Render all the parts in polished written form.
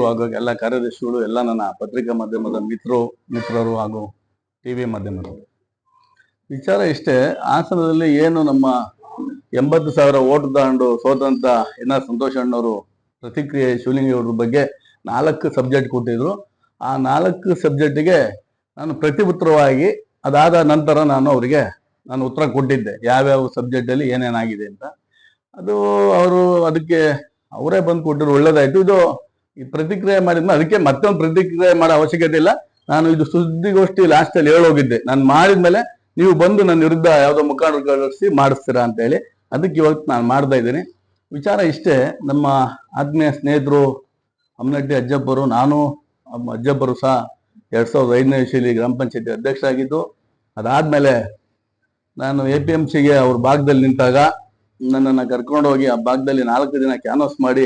ಹಾಗೂ ಎಲ್ಲ ಕಾರ್ಯದರ್ಶಿಗಳು, ಎಲ್ಲ ನನ್ನ ಪತ್ರಿಕಾ ಮಾಧ್ಯಮದ ಮಿತ್ರರು ಹಾಗೂ ಟಿವಿ ಮಾಧ್ಯಮದವರು. ವಿಚಾರ ಇಷ್ಟೇ, ಹಾಸನದಲ್ಲಿ ಏನು ನಮ್ಮ 80,000 ಓಟ್ ತಗೊಂಡು ಸೋತಂತ ಸಂತೋಷ್ ಅಣ್ಣವರು ಪ್ರತಿಕ್ರಿಯೆ ಶಿವಲಿಂಗೇಗೌಡರ ಬಗ್ಗೆ 4 ಸಬ್ಜೆಕ್ಟ್ ಕೊಟ್ಟಿದ್ರು. ಆ 4 ಸಬ್ಜೆಕ್ಟಿಗೆ ನಾನು ಪ್ರತಿಉತ್ತರವಾಗಿ ಅದಾದ ನಂತರ ನಾನು ಉತ್ತರ ಕೊಟ್ಟಿದ್ದೆ, ಯಾವ್ಯಾವ ಸಬ್ಜೆಕ್ಟ್ ಅಲ್ಲಿ ಏನೇನಾಗಿದೆ ಅಂತ. ಅದು ಅವರು ಅದಕ್ಕೆ ಅವರೇ ಬಂದು ಕೊಟ್ಟಿದ್ರು, ಒಳ್ಳೇದಾಯ್ತು. ಇದು ಈ ಪ್ರತಿಕ್ರಿಯೆ ಮಾಡಿದ್ಮೇಲೆ ಅದಕ್ಕೆ ಮತ್ತೊಂದು ಪ್ರತಿಕ್ರಿಯೆ ಮಾಡೋ ಅವಶ್ಯಕತೆ ಇಲ್ಲ. ನಾನು ಇದು ಸುದ್ದಿಗೋಷ್ಠಿ ಲಾಸ್ಟ್ ಅಲ್ಲಿ ಹೇಳೋಗಿದ್ದೆ, ನಾನು ಮಾಡಿದ್ಮೇಲೆ ನೀವು ಬಂದು ನನ್ನ ವಿರುದ್ಧ ಯಾವುದೋ ಮುಖಂಡರು ಕಳಿಸಿ ಮಾಡಿಸ್ತೀರಾ ಅಂತ ಹೇಳಿ. ಅದಕ್ಕೆ ಇವತ್ತು ನಾನು ಮಾಡ್ತಾ ಇದ್ದೀನಿ. ವಿಚಾರ ಇಷ್ಟೇ, ನಮ್ಮ ಆತ್ಮೀಯ ಸ್ನೇಹಿತರು ಅಮ್ಮನಟ್ಟಿ ಅಜ್ಜಪ್ಪರು, ನಾನು ಅಜ್ಜಪ್ಪರು ಸಹ 2005ನೇ ಇಸವಿಯಲ್ಲಿ ಗ್ರಾಮ ಪಂಚಾಯತಿ ಅಧ್ಯಕ್ಷರಾಗಿದ್ದು. ಅದಾದ್ಮೇಲೆ ನಾನು APMCಗೆ ಅವ್ರ ಭಾಗದಲ್ಲಿ ನಿಂತಾಗ ನನ್ನನ್ನು ಕರ್ಕೊಂಡೋಗಿ ಆ ಭಾಗದಲ್ಲಿ 4 ದಿನ ಕ್ಯಾನ್ವಾಸ್ ಮಾಡಿ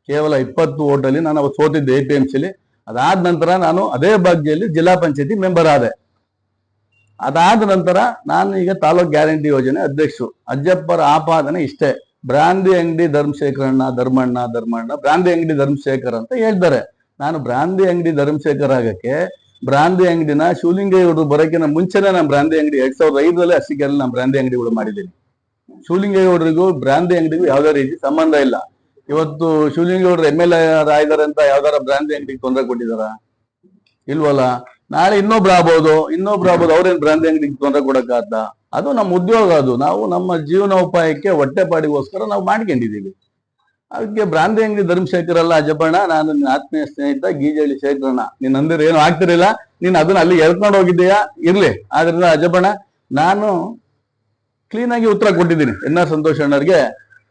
ಕೇವಲ 20 ಓಟಲ್ಲಿ ನಾನು ಅವತ್ತು ಸೋತಿದ್ದೆ APMCಲಿ. ಅದಾದ ನಂತರ ನಾನು ಅದೇ ಭಾಗದಲ್ಲಿ ಜಿಲ್ಲಾ ಪಂಚಾಯತಿ ಮೆಂಬರ್ ಆದೆ. ಅದಾದ ನಂತರ ನಾನು ಈಗ ತಾಲೂಕ್ ಗ್ಯಾರಂಟಿ ಯೋಜನೆ ಅಧ್ಯಕ್ಷರು. ಅಜ್ಜಪ್ಪರ ಆಪಾದನೆ ಇಷ್ಟೇ, ಬ್ರಾಂದಿ ಅಂಗಡಿ ಧರ್ಮಣ್ಣ ಬ್ರಾಂದಿ ಅಂಗಡಿ ಧರ್ಮಶೇಖರ್ ಅಂತ ಹೇಳ್ತಾರೆ. ನಾನು ಬ್ರಾಂದಿ ಅಂಗಡಿ ಧರ್ಮಶೇಖರ್ ಆಗಕ್ಕೆ ಬ್ರಾಂದಿ ಅಂಗಡಿನ ಶಿವಲಿಂಗೇಗೌಡರು ಬರೋಕ್ಕಿಂತ ಮುಂಚೆನೆ ನಾನು ಬ್ರಾಂದಿ ಅಂಗಡಿ 2005ರಲ್ಲಿ ಅಸಿಕೆಯಲ್ಲಿ ನಾನು ಬ್ರಾಂದಿ ಅಂಗಡಿಗಳು ಮಾಡಿದ್ದೀನಿ. ಶಿವಲಿಂಗೇಗೌಡರಿಗೂ ಬ್ರಾಂದಿ ಅಂಗಡಿಗೂ ಯಾವುದೇ ರೀತಿ ಸಂಬಂಧ ಇಲ್ಲ. ಇವತ್ತು ಶಿವಲಿಂಗೇಗೌಡರು MLA ಆಗಿದ್ದಾರೆ ಅಂತ ಯಾವ್ದಾರ ಬ್ರಾಂದಿ ಅಂಗಡಿಗೆ ತೊಂದರೆ ಕೊಟ್ಟಿದಾರ? ಇಲ್ವಲ್ಲ. ನಾಳೆ ಇನ್ನೊಬ್ರು ಆಗ್ಬೋದು, ಅವ್ರೇನ್ ಬ್ರಾಂದಿ ಅಂಗಡಿಗೆ ತೊಂದರೆ ಕೊಡಕ್ಕಾಗ್ದ? ಅದು ನಮ್ಮ ಉದ್ಯೋಗ, ಅದು ನಾವು ನಮ್ಮ ಜೀವನೋಪಾಯಕ್ಕೆ ಹೊಟ್ಟೆಪಾಡಿಗೋಸ್ಕರ ನಾವು ಮಾಡ್ಕೊಂಡಿದೀವಿ. ಅದಕ್ಕೆ ಬ್ರಾಂದಿ ಅಂಗಡಿ ಧರ್ಮಶೇಖರ್ ಅಲ್ಲ ಅಜ್ಜಪ್ಪಣ್ಣ, ನಾನು ನಿನ್ನ ಆತ್ಮೀಯ ಸ್ನೇಹಿತ ಗೀಜಳ್ಳಿ ಶೇಖರಣ್ಣ. ನೀನ್ ಅಂದಿರ ಏನು ಆಗ್ತಿರಲಿಲ್ಲ, ನೀನ್ ಅದನ್ನ ಅಲ್ಲಿ ಎಳ್ಕೊಂಡು ಹೋಗಿದ್ದೀಯಾ, ಇರ್ಲಿ. ಆದ್ರಿಂದ ಅಜ್ಜಪ್ಪಣ್ಣ, ನಾನು ಕ್ಲೀನ್ ಆಗಿ ಉತ್ತರ ಕೊಟ್ಟಿದ್ದೀನಿ. ಸಂತೋಷ್ ಅಣ್ಣರಿಗೆ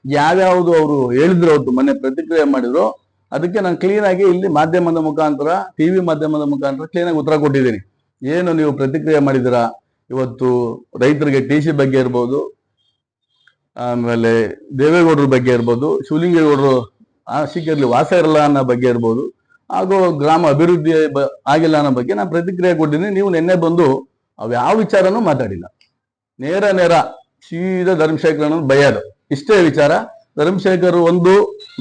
ಯಾವ್ಯಾವ್ದು ಅವರು ಹೇಳಿದ್ರು, ಅವತ್ತು ಮೊನ್ನೆ ಪ್ರತಿಕ್ರಿಯೆ ಮಾಡಿದ್ರು, ಅದಕ್ಕೆ ನಾನು ಕ್ಲೀನ್ ಆಗಿ ಇಲ್ಲಿ ಮಾಧ್ಯಮದ ಮುಖಾಂತರ, ಟಿವಿ ಮಾಧ್ಯಮದ ಮುಖಾಂತರ ಕ್ಲೀನ್ ಆಗಿ ಉತ್ತರ ಕೊಟ್ಟಿದ್ದೀನಿ. ಏನು ನೀವು ಪ್ರತಿಕ್ರಿಯೆ ಮಾಡಿದಿರಾ, ಇವತ್ತು ರೈತರಿಗೆ TC ಬಗ್ಗೆ ಇರ್ಬೋದು, ಆಮೇಲೆ ದೇವೇಗೌಡರ ಬಗ್ಗೆ ಇರ್ಬೋದು, ಶಿವಲಿಂಗೇಗೌಡರು ಆಶಿಕೆಯಲ್ಲಿ ವಾಸ ಇರಲ್ಲ ಅನ್ನೋ ಬಗ್ಗೆ ಇರ್ಬೋದು, ಹಾಗೂ ಗ್ರಾಮ ಅಭಿವೃದ್ಧಿ ಆಗಿಲ್ಲ ಅನ್ನೋ ಬಗ್ಗೆ ನಾನು ಪ್ರತಿಕ್ರಿಯೆ ಕೊಟ್ಟಿದ್ದೀನಿ. ನೀವು ನಿನ್ನೆ ಬಂದು ಅವು ಯಾವ ವಿಚಾರನೂ ಮಾತಾಡಿಲ್ಲ, ನೇರ ಸೀದಾ ಧರ್ಮಶೇಖರನ ಬೈಯೋದು, ಇಷ್ಟೇ ವಿಚಾರ. ಧರ್ಮಶೇಖರ್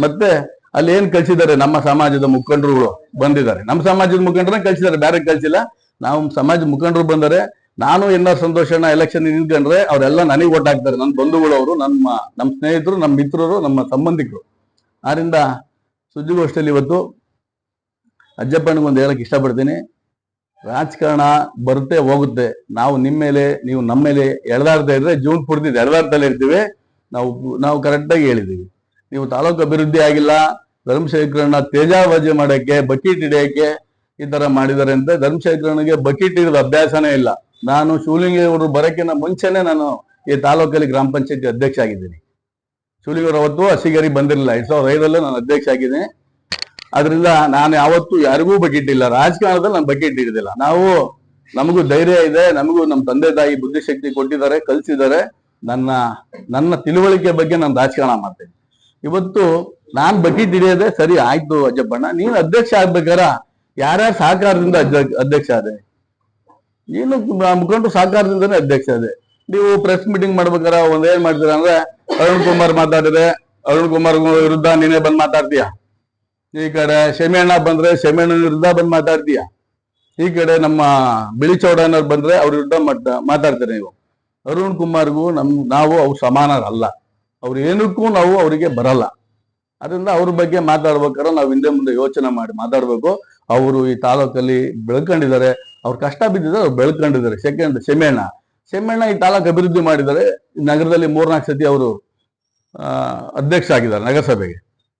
ಮತ್ತೆ ಅಲ್ಲಿ ಏನ್ ಕಳ್ಸಿದ್ದಾರೆ, ನಮ್ಮ ಸಮಾಜದ ಮುಖಂಡರುಗಳು ಬಂದಿದ್ದಾರೆ, ನಮ್ಮ ಸಮಾಜದ ಮುಖಂಡರನ್ನ ಕಳ್ಸಿದ್ದಾರೆ, ಬೇರೆ ಕಳ್ಸಿಲ್ಲ. ನಾವು ಸಮಾಜದ ಮುಖಂಡರು ಬಂದರೆ, ನಾನು ಸಂತೋಷಣ್ಣ ಎಲೆಕ್ಷನ್ ನಿಂತ್ಕೊಂಡ್ರೆ ಅವರೆಲ್ಲ ನನಗೆ ಓಟ್ ಹಾಕ್ತಾರೆ, ನನ್ನ ಬಂಧುಗಳು, ಅವರು ನಮ್ಮ ಸ್ನೇಹಿತರು, ನಮ್ಮ ಮಿತ್ರರು, ನಮ್ಮ ಸಂಬಂಧಿಕರು. ಆದ್ರಿಂದ ಸುದ್ದಿಗೋಷ್ಠಿಯಲ್ಲಿ ಇವತ್ತು ಅಜ್ಜಪ್ಪನಿಗೊಂದು ಹೇಳಕ್ ಇಷ್ಟಪಡ್ತೀನಿ, ರಾಜಕಾರಣ ಬರುತ್ತೆ ಹೋಗುತ್ತೆ, ನಾವು ನಿಮ್ಮ ಮೇಲೆ, ನೀವು ನಮ್ಮ ಮೇಲೆ ಎಳೆದಾಡ್ತಾ ಇದ್ರೆ ಜೂನ್ ಪೂರ್ತಿ ಎಳೆದಾಡ್ತಲೇ ಇರ್ತೀವಿ. ನಾವು ಕರೆಕ್ಟಾಗಿ ಹೇಳಿದ್ದೀವಿ, ನೀವು ತಾಲೂಕು ಅಭಿವೃದ್ಧಿ ಆಗಿಲ್ಲ, ಧರ್ಮಶೇಖರಣ್ಣ ತೇಜಾವಜೆ ಮಾಡಕ್ಕೆ, ಬಕೀಟ್ ಹಿಡಿಯಕ್ಕೆ ಈ ತರ ಮಾಡಿದ್ದಾರೆ ಅಂತ. ಧರ್ಮಶೇಖರನಿಗೆ ಬಕೀಟ್ ಹಿಡಿದ ಅಭ್ಯಾಸನೇ ಇಲ್ಲ. ನಾನು ಶಿವಲಿಂಗೇಗೌಡರು ಬರೋಕ್ಕಿಂತ ಮುಂಚೆನೆ ನಾನು ಈ ತಾಲೂಕಲ್ಲಿ ಗ್ರಾಮ ಪಂಚಾಯತಿ ಅಧ್ಯಕ್ಷ ಆಗಿದ್ದೀನಿ. ಶಿವಲಿಂಗೇಗೌಡರು ಅವತ್ತು ಅಸಿಗರಿ ಬಂದಿರಲಿಲ್ಲ, 2005ರಲ್ಲೇ ನಾನು ಅಧ್ಯಕ್ಷ ಆಗಿದ್ದೀನಿ. ಅದರಿಂದ ನಾನು ಯಾವತ್ತೂ ಯಾರಿಗೂ ಬಕೀಟ್ ಇಲ್ಲ, ರಾಜಕಾರಣದಲ್ಲಿ ನಾನು ಬಕೀಟ್ ಹಿಡಿದಿಲ್ಲ. ನಮಗೂ ಧೈರ್ಯ ಇದೆ, ನಮಗೂ ನಮ್ಮ ತಂದೆ ತಾಯಿ ಬುದ್ಧಿಶಕ್ತಿ ಕೊಟ್ಟಿದ್ದಾರೆ, ಕಲಿಸಿದ್ದಾರೆ. ನನ್ನ ತಿಳುವಳಿಕೆ ಬಗ್ಗೆ ನಾನು ರಾಜಕಾರಣ ಮಾಡ್ತೇನೆ. ಇವತ್ತು ನಾನ್ ಬಕೀಟ್ ಹಿಡಿಯೋದೆ ಸರಿ ಆಯ್ತು ಅಜ್ಜಪ್ಪಣ್ಣ, ನೀನು ಅಧ್ಯಕ್ಷ ಆಗ್ಬೇಕಾರ ಯಾರ್ಯಾರ ಸಹಕಾರದಿಂದ ಅಧ್ಯಕ್ಷ ಆದೆ, ನೀನು ಮುಖಂಡರು ಸಹಕಾರದಿಂದನೇ ಅಧ್ಯಕ್ಷ ಆದೆ. ನೀವು ಪ್ರೆಸ್ ಮೀಟಿಂಗ್ ಮಾಡ್ಬೇಕಾರ ಏನ್ ಮಾಡ್ತೀರ ಅಂದ್ರೆ, ಅರುಣ್ ಕುಮಾರ್ ಮಾತಾಡಿದ್ರೆ ಅರುಣ್ ಕುಮಾರ್ ವಿರುದ್ಧ ನೀನೇ ಬಂದ್ ಮಾತಾಡ್ತೀಯ, ಈ ಕಡೆ ಶಮಿಯಣ್ಣ ಬಂದ್ರೆ ಶಮಿಯಣ್ಣನ ವಿರುದ್ಧ ಬಂದ್ ಮಾತಾಡ್ತೀಯ, ಈ ಕಡೆ ನಮ್ಮ ಬಿಳಿಚೌಡನವ್ರು ಬಂದ್ರೆ ಅವ್ರ ವಿರುದ್ಧ ಮಾತಾಡ್ತೀರ. ನೀವು ಅರುಣ್ ಕುಮಾರ್ಗೂ ನಾವು ಅವ್ರು ಸಮಾನರಲ್ಲ, ಅವ್ರು ಏನಕ್ಕೂ ನಾವು ಅವರಿಗೆ ಬರಲ್ಲ. ಅದರಿಂದ ಅವ್ರ ಬಗ್ಗೆ ಮಾತಾಡ್ಬೇಕಾದ್ರೆ ನಾವು ಹಿಂದೆ ಮುಂದೆ ಯೋಚನೆ ಮಾಡಿ ಮಾತಾಡ್ಬೇಕು. ಅವರು ಈ ತಾಲೂಕಲ್ಲಿ ಬೆಳ್ಕೊಂಡಿದ್ದಾರೆ, ಅವ್ರು ಕಷ್ಟ ಬಿದ್ದಿದ್ದಾರೆ, ಅವ್ರು ಬೆಳ್ಕೊಂಡಿದ್ದಾರೆ. ಸೆಕೆಂಡ್ ಶಮಿಯಣ್ಣ ಈ ತಾಲೂಕು ಅಭಿವೃದ್ಧಿ ಮಾಡಿದ್ದಾರೆ. ನಗರದಲ್ಲಿ 3-4 ಸತಿ ಅವರು ಅಧ್ಯಕ್ಷ ಆಗಿದ್ದಾರೆ ನಗರಸಭೆಗೆ.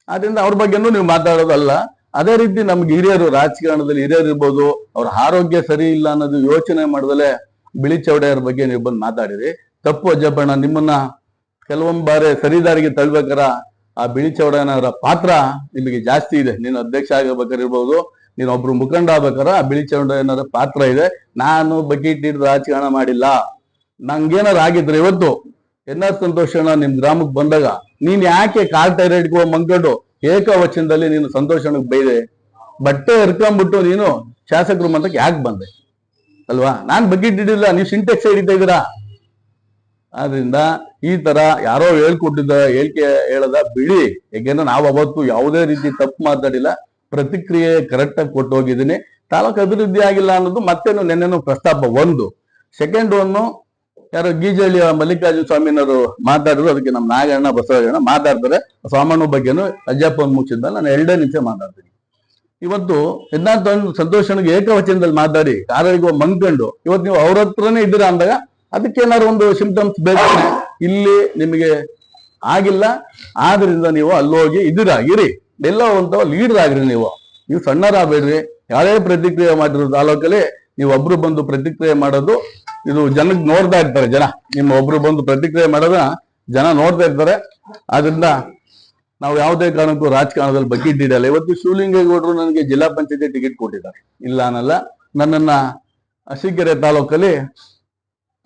ಆದ್ರಿಂದ ಅವ್ರ ಬಗ್ಗೆನೂ ನೀವು ಮಾತಾಡೋದಲ್ಲ. ಅದೇ ರೀತಿ ನಮ್ಗೆ ಹಿರಿಯರು, ರಾಜಕಾರಣದಲ್ಲಿ ಹಿರಿಯರು ಇರ್ಬೋದು, ಅವ್ರ ಆರೋಗ್ಯ ಸರಿ ಇಲ್ಲ ಅನ್ನೋದು ಯೋಚನೆ ಮಾಡಿದಲೇ ಬಿಳಿಚೌಡೆಯವ್ರ ಬಗ್ಗೆ ನೀವು ಬಂದು ಮಾತಾಡಿರಿ, ತಪ್ಪು ಅಜ್ಜಪ್ಪಣ್ಣ. ನಿಮ್ಮನ್ನ ಕೆಲವೊಂದು ಬಾರಿ ಸರಿದಾರಿಗೆ ತಳ್ಬೇಕಾರ ಆ ಬಿಳಿಚೌಡಯ್ಯನವರ ಪಾತ್ರ ನಿಮಗೆ ಜಾಸ್ತಿ ಇದೆ. ನೀನು ಅಧ್ಯಕ್ಷ ಆಗಬೇಕಾಗಿರ್ಬೋದು, ನೀನೊಬ್ರು ಮುಖಂಡ ಆಗ್ಬೇಕಾರ ಆ ಬಿಳಿಚೌಡಯ್ಯನವರ ಪಾತ್ರ ಇದೆ. ನಾನು ಬಕೀಟ್ ಹಿಡಿದು ರಾಜಕಾರಣ ಮಾಡಿಲ್ಲ. ನಂಗೇನಾರು ಆಗಿದ್ರೆ ಇವತ್ತು ಸಂತೋಷಣ್ಣ ನಿಮ್ ಗ್ರಾಮಕ್ಕೆ ಬಂದಾಗ ನೀನ್ ಯಾಕೆ ಕಾಲ್ ಟೈರಾಯ್ಡ್ಗೆ ಮಂಕೊಂಡು ಏಕವಚನದಲ್ಲಿ ನೀನು ಸಂತೋಷಣ್ಣಗೆ ಬೈದೆ, ಬಟ್ಟೆ ಎರ್ಕೊಂಡ್ಬಿಟ್ಟು ನೀನು ಶಾಸಕರು ಮಂತಕ್ಕೆ ಯಾಕೆ ಬಂದೆ ಅಲ್ವಾ? ನಾನ್ ಬಕೀಟ್ ಹಿಡಿದಿಲ್ಲ, ನೀವು ಸಿಂಟೆಕ್ಸ್ ಹಿಡಿತಾ ಇದ್ದೀರಾ. ಆದ್ರಿಂದ ಈ ತರ ಯಾರೋ ಹೇಳ್ಕೊಟ್ಟಿದ್ದ ಹೇಳಿಕೆ ಹೇಳದ ಬಿಡಿ. ಯಾಕೆಂದ್ರೆ ನಾವು ಅವತ್ತು ಯಾವುದೇ ರೀತಿ ತಪ್ಪು ಮಾತಾಡಿಲ್ಲ. ಪ್ರತಿಕ್ರಿಯೆ ಕರೆಕ್ಟ್ ಆಗಿ ಕೊಟ್ಟು ಹೋಗಿದ್ದೀನಿ. ತಾಲೂಕು ಅಭಿವೃದ್ಧಿ ಆಗಿಲ್ಲ ಅನ್ನೋದು ಮತ್ತೇನು ನೆನ್ನೆನೂ ಪ್ರಸ್ತಾಪ ಒಂದು. ಸೆಕೆಂಡ್ ಒನ್ನು ಯಾರು ಗೀಜಳ್ಳಿಯ ಮಲ್ಲಿಕಾರ್ಜುನ ಸ್ವಾಮಿನವರು ಮಾತಾಡಿದ್ರು, ಅದಕ್ಕೆ ನಮ್ಮ ನಾಗಣ್ಣ ಬಸವಣ್ಣ ಮಾತಾಡ್ತಾರೆ. ಸ್ವಾಮಣ್ಣ ಬಗ್ಗೆನು ಅಜ್ಜಪ್ಪನ ಮುಗಿಸಿದ್ಮೇಲೆ ನಾನು 2 ನಿಮಿಷ ಮಾತಾಡ್ತೀನಿ. ಇವತ್ತು ಸಿದ್ಧಾಂತ ಸಂತೋಷನಿಗೆ ಏಕವಚನದಲ್ಲಿ ಮಾತಾಡಿ ಕಾರಿಗೆ ಮಂದ್ಕೊಂಡು ಇವತ್ತು ನೀವು ಅವ್ರ ಹತ್ರನೇ ಇದ್ದೀರಾ ಅಂದಾಗ ಅದಕ್ಕೆ ಏನಾದ್ರು ಒಂದು ಸಿಂಪ್ಟಮ್ಸ್ ಬೇಕು. ಇಲ್ಲಿ ನಿಮಗೆ ಆಗಿಲ್ಲ, ಆದ್ರಿಂದ ನೀವು ಅಲ್ಲೋಗಿ ಇದ್ದೀರಾ, ಇರಿ, ಎಲ್ಲ ಒಂದು ಲೀಡರ್ ಆಗ್ರಿ. ನೀವು ಸಣ್ಣರಾಗಬೇಡ್ರಿ. ಯಾರೇ ಪ್ರತಿಕ್ರಿಯೆ ಮಾಡಿರೋ ತಾಲೂಕಲ್ಲಿ ನೀವು ಒಬ್ರು ಬಂದು ಪ್ರತಿಕ್ರಿಯೆ ಮಾಡೋದು ಇದು ಜನಕ್ಕೆ ನೋಡ್ತಾ ಇರ್ತಾರೆ. ಜನ ನಿಮ್ಮ ಒಬ್ರು ಬಂದು ಪ್ರತಿಕ್ರಿಯೆ ಮಾಡೋದ ಜನ ನೋಡ್ತಾ ಇರ್ತಾರೆ. ಆದ್ರಿಂದ ನಾವು ಯಾವುದೇ ಕಾರಣಕ್ಕೂ ರಾಜಕಾರಣದಲ್ಲಿ ಬಗ್ಗಿಟ್ಟಿರಲ್ಲ. ಇವತ್ತು ಶಿವಲಿಂಗೇಗೌಡರು ನನಗೆ ಜಿಲ್ಲಾ ಪಂಚಾಯತಿ ಟಿಕೆಟ್ ಕೊಟ್ಟಿದ್ದಾರೆ, ಇಲ್ಲ ಅನ್ನಲ್ಲ. ನನ್ನನ್ನ ಅರಸೀಕೆರೆ ತಾಲೂಕಲ್ಲಿ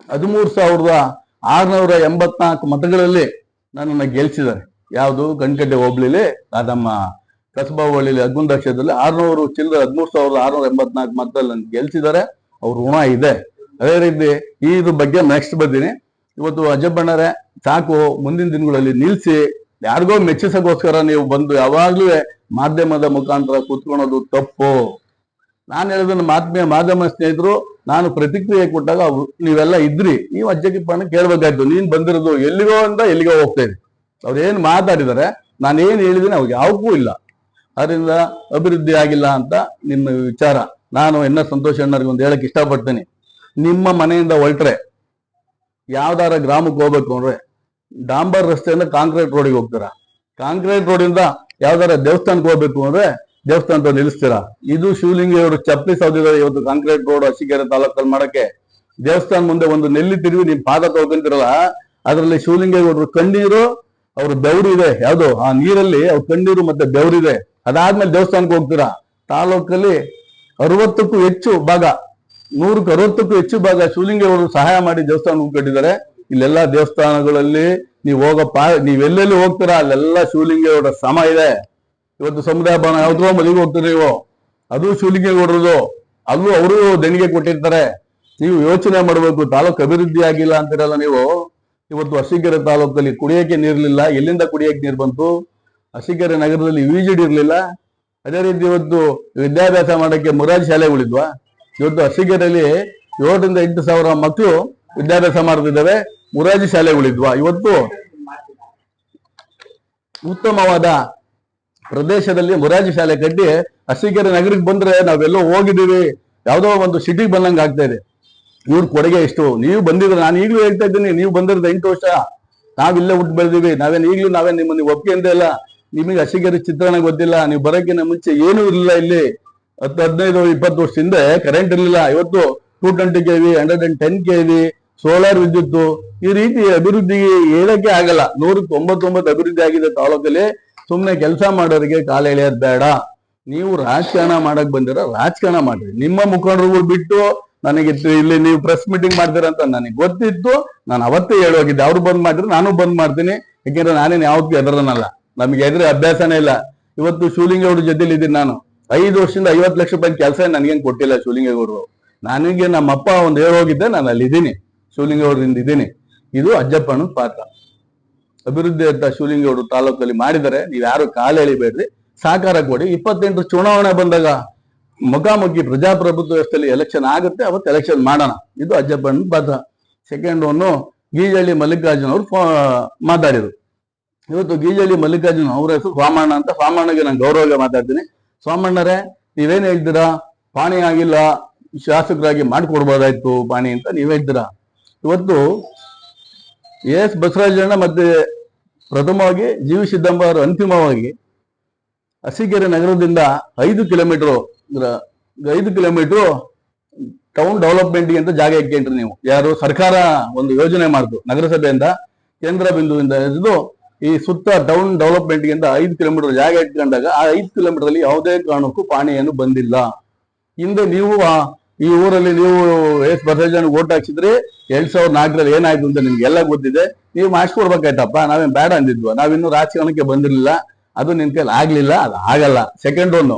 13,684 ಮತಗಳಲ್ಲಿ ನನ್ನನ್ನು ಗೆಲ್ಸಿದ್ದಾರೆ. ಯಾವುದು ಕಣ್ಕಡ್ಡೆ ಹೋಬ್ಳಿಲಿ ನಮ್ಮ ಕಸಬಾ ಹೋಬಳಿಲಿ 11 ಲಕ್ಷದಲ್ಲಿ 13,684 ಮತದಲ್ಲಿ ನನ್ನ ಗೆಲ್ಸಿದ್ದಾರೆ. ಅವ್ರ ಋಣ ಇದೆ. ಅದೇ ರೀತಿ ಇದ್ರ ಬಗ್ಗೆ ನೆಕ್ಸ್ಟ್ ಬರ್ತೀನಿ. ಇವತ್ತು ಅಜ್ಜಪ್ಪಣ್ಣರೇ ಸಾಕು, ಮುಂದಿನ ದಿನಗಳಲ್ಲಿ ನಿಲ್ಸಿ. ಯಾರಿಗೋ ಮೆಚ್ಚಿಸೋಗೋಸ್ಕರ ನೀವು ಬಂದು ಯಾವಾಗ್ಲೂ ಮಾಧ್ಯಮದ ಮುಖಾಂತರ ಕೂತ್ಕೊಳ್ಳೋದು ತಪ್ಪು. ನಾನು ಹೇಳಿದ ಮಾಧ್ಯಮ ಸ್ನೇಹಿತರು, ನಾನು ಪ್ರತಿಕ್ರಿಯೆ ಕೊಟ್ಟಾಗ ನೀವೆಲ್ಲ ಇದ್ರಿ. ನೀವು ಅಜ್ಜಪ್ಪಣ್ಣ ಕೇಳ್ಬೇಕಾಯ್ತು, ನೀನ್ ಬಂದಿರೋದು ಎಲ್ಲಿಗೋ ಅಂತ ಎಲ್ಲಿಗೋ ಹೋಗ್ತಾ ಇದ್ರಿ. ಅವ್ರು ಏನ್ ಮಾತಾಡಿದ್ದಾರೆ, ನಾನು ಏನ್ ಹೇಳಿದ್ದೀನಿ ಅವ್ರಿಗೆ ಯಾವಕ್ಕೂ ಇಲ್ಲ. ಅದರಿಂದ ಅಭಿವೃದ್ಧಿ ಆಗಿಲ್ಲ ಅಂತ ನಿಮ್ಮ ವಿಚಾರ. ನಾನು ಸಂತೋಷ ಅಣ್ಣರಿಗೆ ಒಂದು ಹೇಳಕ್ ಇಷ್ಟಪಡ್ತೀನಿ. ನಿಮ್ಮ ಮನೆಯಿಂದ ಹೊರಟ್ರೆ ಯಾವ್ದಾರ ಗ್ರಾಮಕ್ಕೆ ಹೋಗ್ಬೇಕು ಅಂದ್ರೆ ಡಾಂಬರ್ ರಸ್ತೆಯಿಂದ ಕಾಂಕ್ರೀಟ್ ರೋಡಿಗೆ ಹೋಗ್ತೀರಾ. ಕಾಂಕ್ರೀಟ್ ರೋಡಿಂದ ಯಾವ್ದಾರ ದೇವಸ್ಥಾನಕ್ಕೆ ಹೋಗ್ಬೇಕು ಅಂದ್ರೆ ದೇವಸ್ಥಾನ ನಿಲ್ಲಿಸ್ತೀರಾ. ಇದು ಶಿವಲಿಂಗೇಗೌಡರು ಚಪ್ಪಲಿ ಸೌದಿದ್ದಾರೆ. ಇವತ್ತು ಕಾಂಕ್ರೀಟ್ ರೋಡ್ ಅರಸೀಕೆರೆ ತಾಲೂಕಲ್ಲಿ ಮಾಡಕ್ಕೆ ದೇವಸ್ಥಾನ ಮುಂದೆ ಒಂದು ನೆಲ್ಲಿ ತಿರುಗಿ ನಿಮ್ ಪಾದ ತೊಳ್ಕೊಂತಿರಲ್ಲ, ಅದರಲ್ಲಿ ಶಿವಲಿಂಗೇಗೌಡರು ಕಣ್ಣೀರು, ಅವ್ರ ಬೆವರು ಇದೆ. ಯಾವ್ದು ಆ ನೀರಲ್ಲಿ ಅವ್ರ ಕಣ್ಣೀರು ಮತ್ತೆ ಬೆವರಿದೆ. ಅದಾದ್ಮೇಲೆ ದೇವಸ್ಥಾನಕ್ಕೆ ಹೋಗ್ತೀರಾ. ತಾಲೂಕಲ್ಲಿ 60ಕ್ಕೂ ಹೆಚ್ಚು ಭಾಗ, 100ಕ್ಕೆ 60ಕ್ಕೂ ಹೆಚ್ಚು ಭಾಗ ಶಿವಲಿಂಗೇಗೌಡರು ಸಹಾಯ ಮಾಡಿ ದೇವಸ್ಥಾನ ಕಟ್ಟಿದ್ದಾರೆ. ಇಲ್ಲೆಲ್ಲಾ ದೇವಸ್ಥಾನಗಳಲ್ಲಿ ನೀವೆಲ್ಲೆಲ್ಲಿ ಹೋಗ್ತೀರಾ ಅಲ್ಲೆಲ್ಲ ಶಿವಲಿಂಗೇಗೌಡರ ಶ್ರಮ ಇದೆ. ಇವತ್ತು ಸಮುದಾಯ ಭವನ ಯಾವ್ದೋ ಮದುವೆಗೆ ಹೋಗ್ತೀರಿ ನೀವು, ಅದು ಶಿವಲಿಂಗೇಗೌಡರದು, ಅಲ್ಲೂ ಅವರು ದೇಣಿಗೆ ಕೊಟ್ಟಿರ್ತಾರೆ. ನೀವು ಯೋಚನೆ ಮಾಡಬೇಕು. ತಾಲೂಕು ಅಭಿವೃದ್ಧಿ ಆಗಿಲ್ಲ ಅಂತಿರಲ್ಲ ನೀವು. ಇವತ್ತು ಅರಸೀಕೆರೆ ತಾಲೂಕಲ್ಲಿ ಕುಡಿಯಕ್ಕೆ ನೀರ್ಲಿಲ್ಲ, ಎಲ್ಲಿಂದ ಕುಡಿಯಕ್ಕೆ ನೀರು ಬಂತು? ಅರಸೀಕೆರೆ ನಗರದಲ್ಲಿ ವಿಜಿಡಿ ಇರ್ಲಿಲ್ಲ. ಅದೇ ರೀತಿ ಇವತ್ತು ವಿದ್ಯಾಭ್ಯಾಸ ಮಾಡಕ್ಕೆ ಮೊರಾರ್ಜಿ ಶಾಲೆಗಳಿದ್ವಾ? ಇವತ್ತು ಅರಸೀಕೆರೆಯಲ್ಲಿ 7,000 ರಿಂದ 8,000 ಮಕ್ಕಳು ವಿದ್ಯಾಭ್ಯಾಸ ಮಾಡ್ತಿದ್ದಾವೆ. ಮೊರಾರ್ಜಿ ಶಾಲೆಗಳಿದ್ವಾ? ಇವತ್ತು ಉತ್ತಮವಾದ ಪ್ರದೇಶದಲ್ಲಿ ಮೊರಾರ್ಜಿ ಶಾಲೆ ಕಟ್ಟಿ ಅರಸೀಕೆರೆ ನಗರಕ್ಕೆ ಬಂದ್ರೆ ನಾವೆಲ್ಲೋ ಹೋಗಿದ್ದೀವಿ, ಯಾವ್ದೋ ಒಂದು ಸಿಟಿಗೆ ಬಂದಂಗೆ ಆಗ್ತಾ ಇದೆ. ಇವ್ರ ಕೊಡುಗೆ ಎಷ್ಟು. ನೀವು ಬಂದಿದ್ರೆ, ನಾನು ಈಗಲೂ ಹೇಳ್ತಾ ಇದ್ದೀನಿ, ನೀವು ಬಂದಿರೋದು 8 ವರ್ಷ, ನಾವಿಲ್ಲೇ ಹುಟ್ಟು ಬೆಳೆದಿವಿ. ನಾವೇನ್ ನಿಮ್ಮನ್ನ ಒಪ್ಪಿಗೆ ಅಂತ ಇಲ್ಲ. ನಿಮಗೆ ಅರಸೀಕೆರೆ ಚಿತ್ರಣ ಗೊತ್ತಿಲ್ಲ. ನೀವು ಬರೋಕ್ಕಿಂತ ಮುಂಚೆ ಏನೂ ಇರಲಿಲ್ಲ. ಇಲ್ಲಿ 10, 15, 20 ವರ್ಷ ಹಿಂದೆ ಕರೆಂಟ್ ಇರಲಿಲ್ಲ. ಇವತ್ತು 220 kV, 110 kV, ಸೋಲಾರ್ ವಿದ್ಯುತ್, ಈ ರೀತಿ ಅಭಿವೃದ್ಧಿ ಹೇಳಕ್ಕೆ ಆಗಲ್ಲ. 199 ಅಭಿವೃದ್ಧಿ ಆಗಿದೆ ತಾಲೂಕಲ್ಲಿ. ಸುಮ್ಮನೆ ಕೆಲಸ ಮಾಡೋರಿಗೆ ಕಾಲ ಎಳೆಯೋದು ಬೇಡ. ನೀವು ರಾಜಕಾರಣ ಮಾಡಕ್ ಬಂದಿರೋ ರಾಜಕಾರಣ ಮಾಡ್ರಿ. ನಿಮ್ಮ ಮುಖಂಡರುಗಳು ಬಿಟ್ಟು ನನಗೆ ಇಲ್ಲಿ ನೀವು ಪ್ರೆಸ್ ಮೀಟಿಂಗ್ ಮಾಡ್ತೀರಂತ ನನಗೆ ಗೊತ್ತಿತ್ತು. ನಾನು ಅವತ್ತೇ ಹೇಳೋಗಿದ್ದೆ, ಅವ್ರು ಬಂದ್ ಮಾಡಿದ್ರೆ ನಾನು ಬಂದ್ ಮಾಡ್ತೀನಿ. ಯಾಕೆಂದ್ರೆ ನಾನೇನು ಯಾವತ್ತೂ ಎದರನಲ್ಲ, ನಮ್ಗೆ ಎದುರು ಅಭ್ಯಾಸನೇ ಇಲ್ಲ. ಇವತ್ತು ಶಿವಲಿಂಗೇಗೌಡರ ಜೊತೆಲಿ ಇದ್ದೀನಿ ನಾನು. 5 ವರ್ಷದಿಂದ 50 ಲಕ್ಷ ರೂಪಾಯಿ ಕೆಲಸ ನನಗೇನು ಕೊಟ್ಟಿಲ್ಲ ಶಿವಲಿಂಗೇಗೌಡರು. ನನಗೆ ನಮ್ಮಪ್ಪ ಒಂದು ಹೋಗಿದ್ದೆ, ನಾನು ಅಲ್ಲಿ ಇದ್ದೀನಿ, ಶಿವಲಿಂಗೇಗೌಡರಿಂದ ಇದ್ದೀನಿ. ಇದು ಅಜ್ಜಪ್ಪನ ಪಾತ್ರ. ಅಭಿವೃದ್ಧಿ ಅಂತ ಶಿವಲಿಂಗೇಗೌಡರು ತಾಲೂಕಲ್ಲಿ ಮಾಡಿದರೆ ನೀವು ಯಾರು ಕಾಲು ಎಳಿಬೇಡ್ರಿ, ಸಹಕಾರ ಕೊಡಿ. 28 ಚುನಾವಣೆ ಬಂದಾಗ ಮುಖಾಮುಖಿ ಪ್ರಜಾಪ್ರಭುತ್ವ ವ್ಯವಸ್ಥೆಯಲ್ಲಿ ಎಲೆಕ್ಷನ್ ಆಗುತ್ತೆ, ಅವತ್ತು ಎಲೆಕ್ಷನ್ ಮಾಡೋಣ. ಇದು ಅಜ್ಜಪ್ಪನ ಪಾತ್ರ. ಸೆಕೆಂಡ್ ಒನ್ನು ಗೀಜಳ್ಳಿ ಮಲ್ಲಿಕಾರ್ಜುನ ಅವರು ಮಾತಾಡಿದ್ರು. ಇವತ್ತು ಗೀಜಳ್ಳಿ ಮಲ್ಲಿಕಾರ್ಜುನ ಅವ್ರ ಹೆಸರು ಸ್ವಾಮಣ್ಣ ಅಂತ. ಸ್ವಾಮಣ್ಣಗೆ ನಾನು ಗೌರವವಾಗಿ ಮಾತಾಡ್ತೀನಿ. ಸ್ವಾಮಣ್ಣರೇ, ನೀವೇನ್ ಹೇಳ್ತೀರಾ? ಪಾಣಿ ಆಗಿಲ್ಲ, ಶಾಸಕರಾಗಿ ಮಾಡಿಕೊಡ್ಬೋದಾಯ್ತು ಪಾಣಿ ಅಂತ ನೀವ್ ಹೇಳ್ತೀರಾ. ಇವತ್ತು ಎಸ್ ಬಸವರಾಜಣ್ಣ ಮತ್ತೆ ಪ್ರಥಮವಾಗಿ ಜಿ ವಿ ಸಿದ್ದಮ್ಮ ಅವರು ಅಂತಿಮವಾಗಿ ಅರಸೀಕೆರೆ ನಗರದಿಂದ 5 ಕಿಲೋಮೀಟರ್ ಟೌನ್ ಡೆವಲಪ್ಮೆಂಟ್ಗೆ ಅಂತ ಜಾಗ ಇಟ್ಕೊಂಡ್ರಿ ನೀವು. ಯಾರು? ಸರ್ಕಾರ ಒಂದು ಯೋಜನೆ ಮಾಡ್ತು, ನಗರಸಭೆಯಿಂದ ಕೇಂದ್ರ ಬಿಂದುವಿಂದ ಹಿಡಿದು ಈ ಸುತ್ತ ಟೌನ್ ಡೆವಲಪ್ಮೆಂಟ್ಗೆ ಅಂತ 5 ಕಿಲೋಮೀಟರ್ ಜಾಗ ಇಟ್ಕೊಂಡಾಗ ಆ 5 ಕಿಲೋಮೀಟರ್ ಅಲ್ಲಿ ಯಾವುದೇ ಕಾರಣಕ್ಕೂ ಪಾಣಿ ಏನು ಬಂದಿಲ್ಲ. ಹಿಂದೆ ನೀವು ಈ ಊರಲ್ಲಿ ನೀವು ಎಸ್ ಬಸವರಾಜಣ್ಣ ಓಟ್ ಹಾಕ್ಸಿದ್ರಿ. 2004ರಲ್ಲಿ ಏನಾಯ್ತು ಅಂತ ನಿಮ್ಗೆಲ್ಲ ಗೊತ್ತಿದೆ. ನೀವು ಮಾಡಿಸ್ಕೊಡ್ಬೇಕಾಯ್ತಪ್ಪ, ನಾವೇನ್ ಬೇಡ ಅಂದಿದ್ವಾ? ನಾವಿನ್ನೂ ರಾಜಕಾರಣಕ್ಕೆ ಬಂದಿರ್ಲಿಲ್ಲ, ಅದು ನಿನ್ ಕೈಲಿ ಆಗ್ಲಿಲ್ಲ, ಅದು ಆಗಲ್ಲ. ಸೆಕೆಂಡ್ ಒನ್,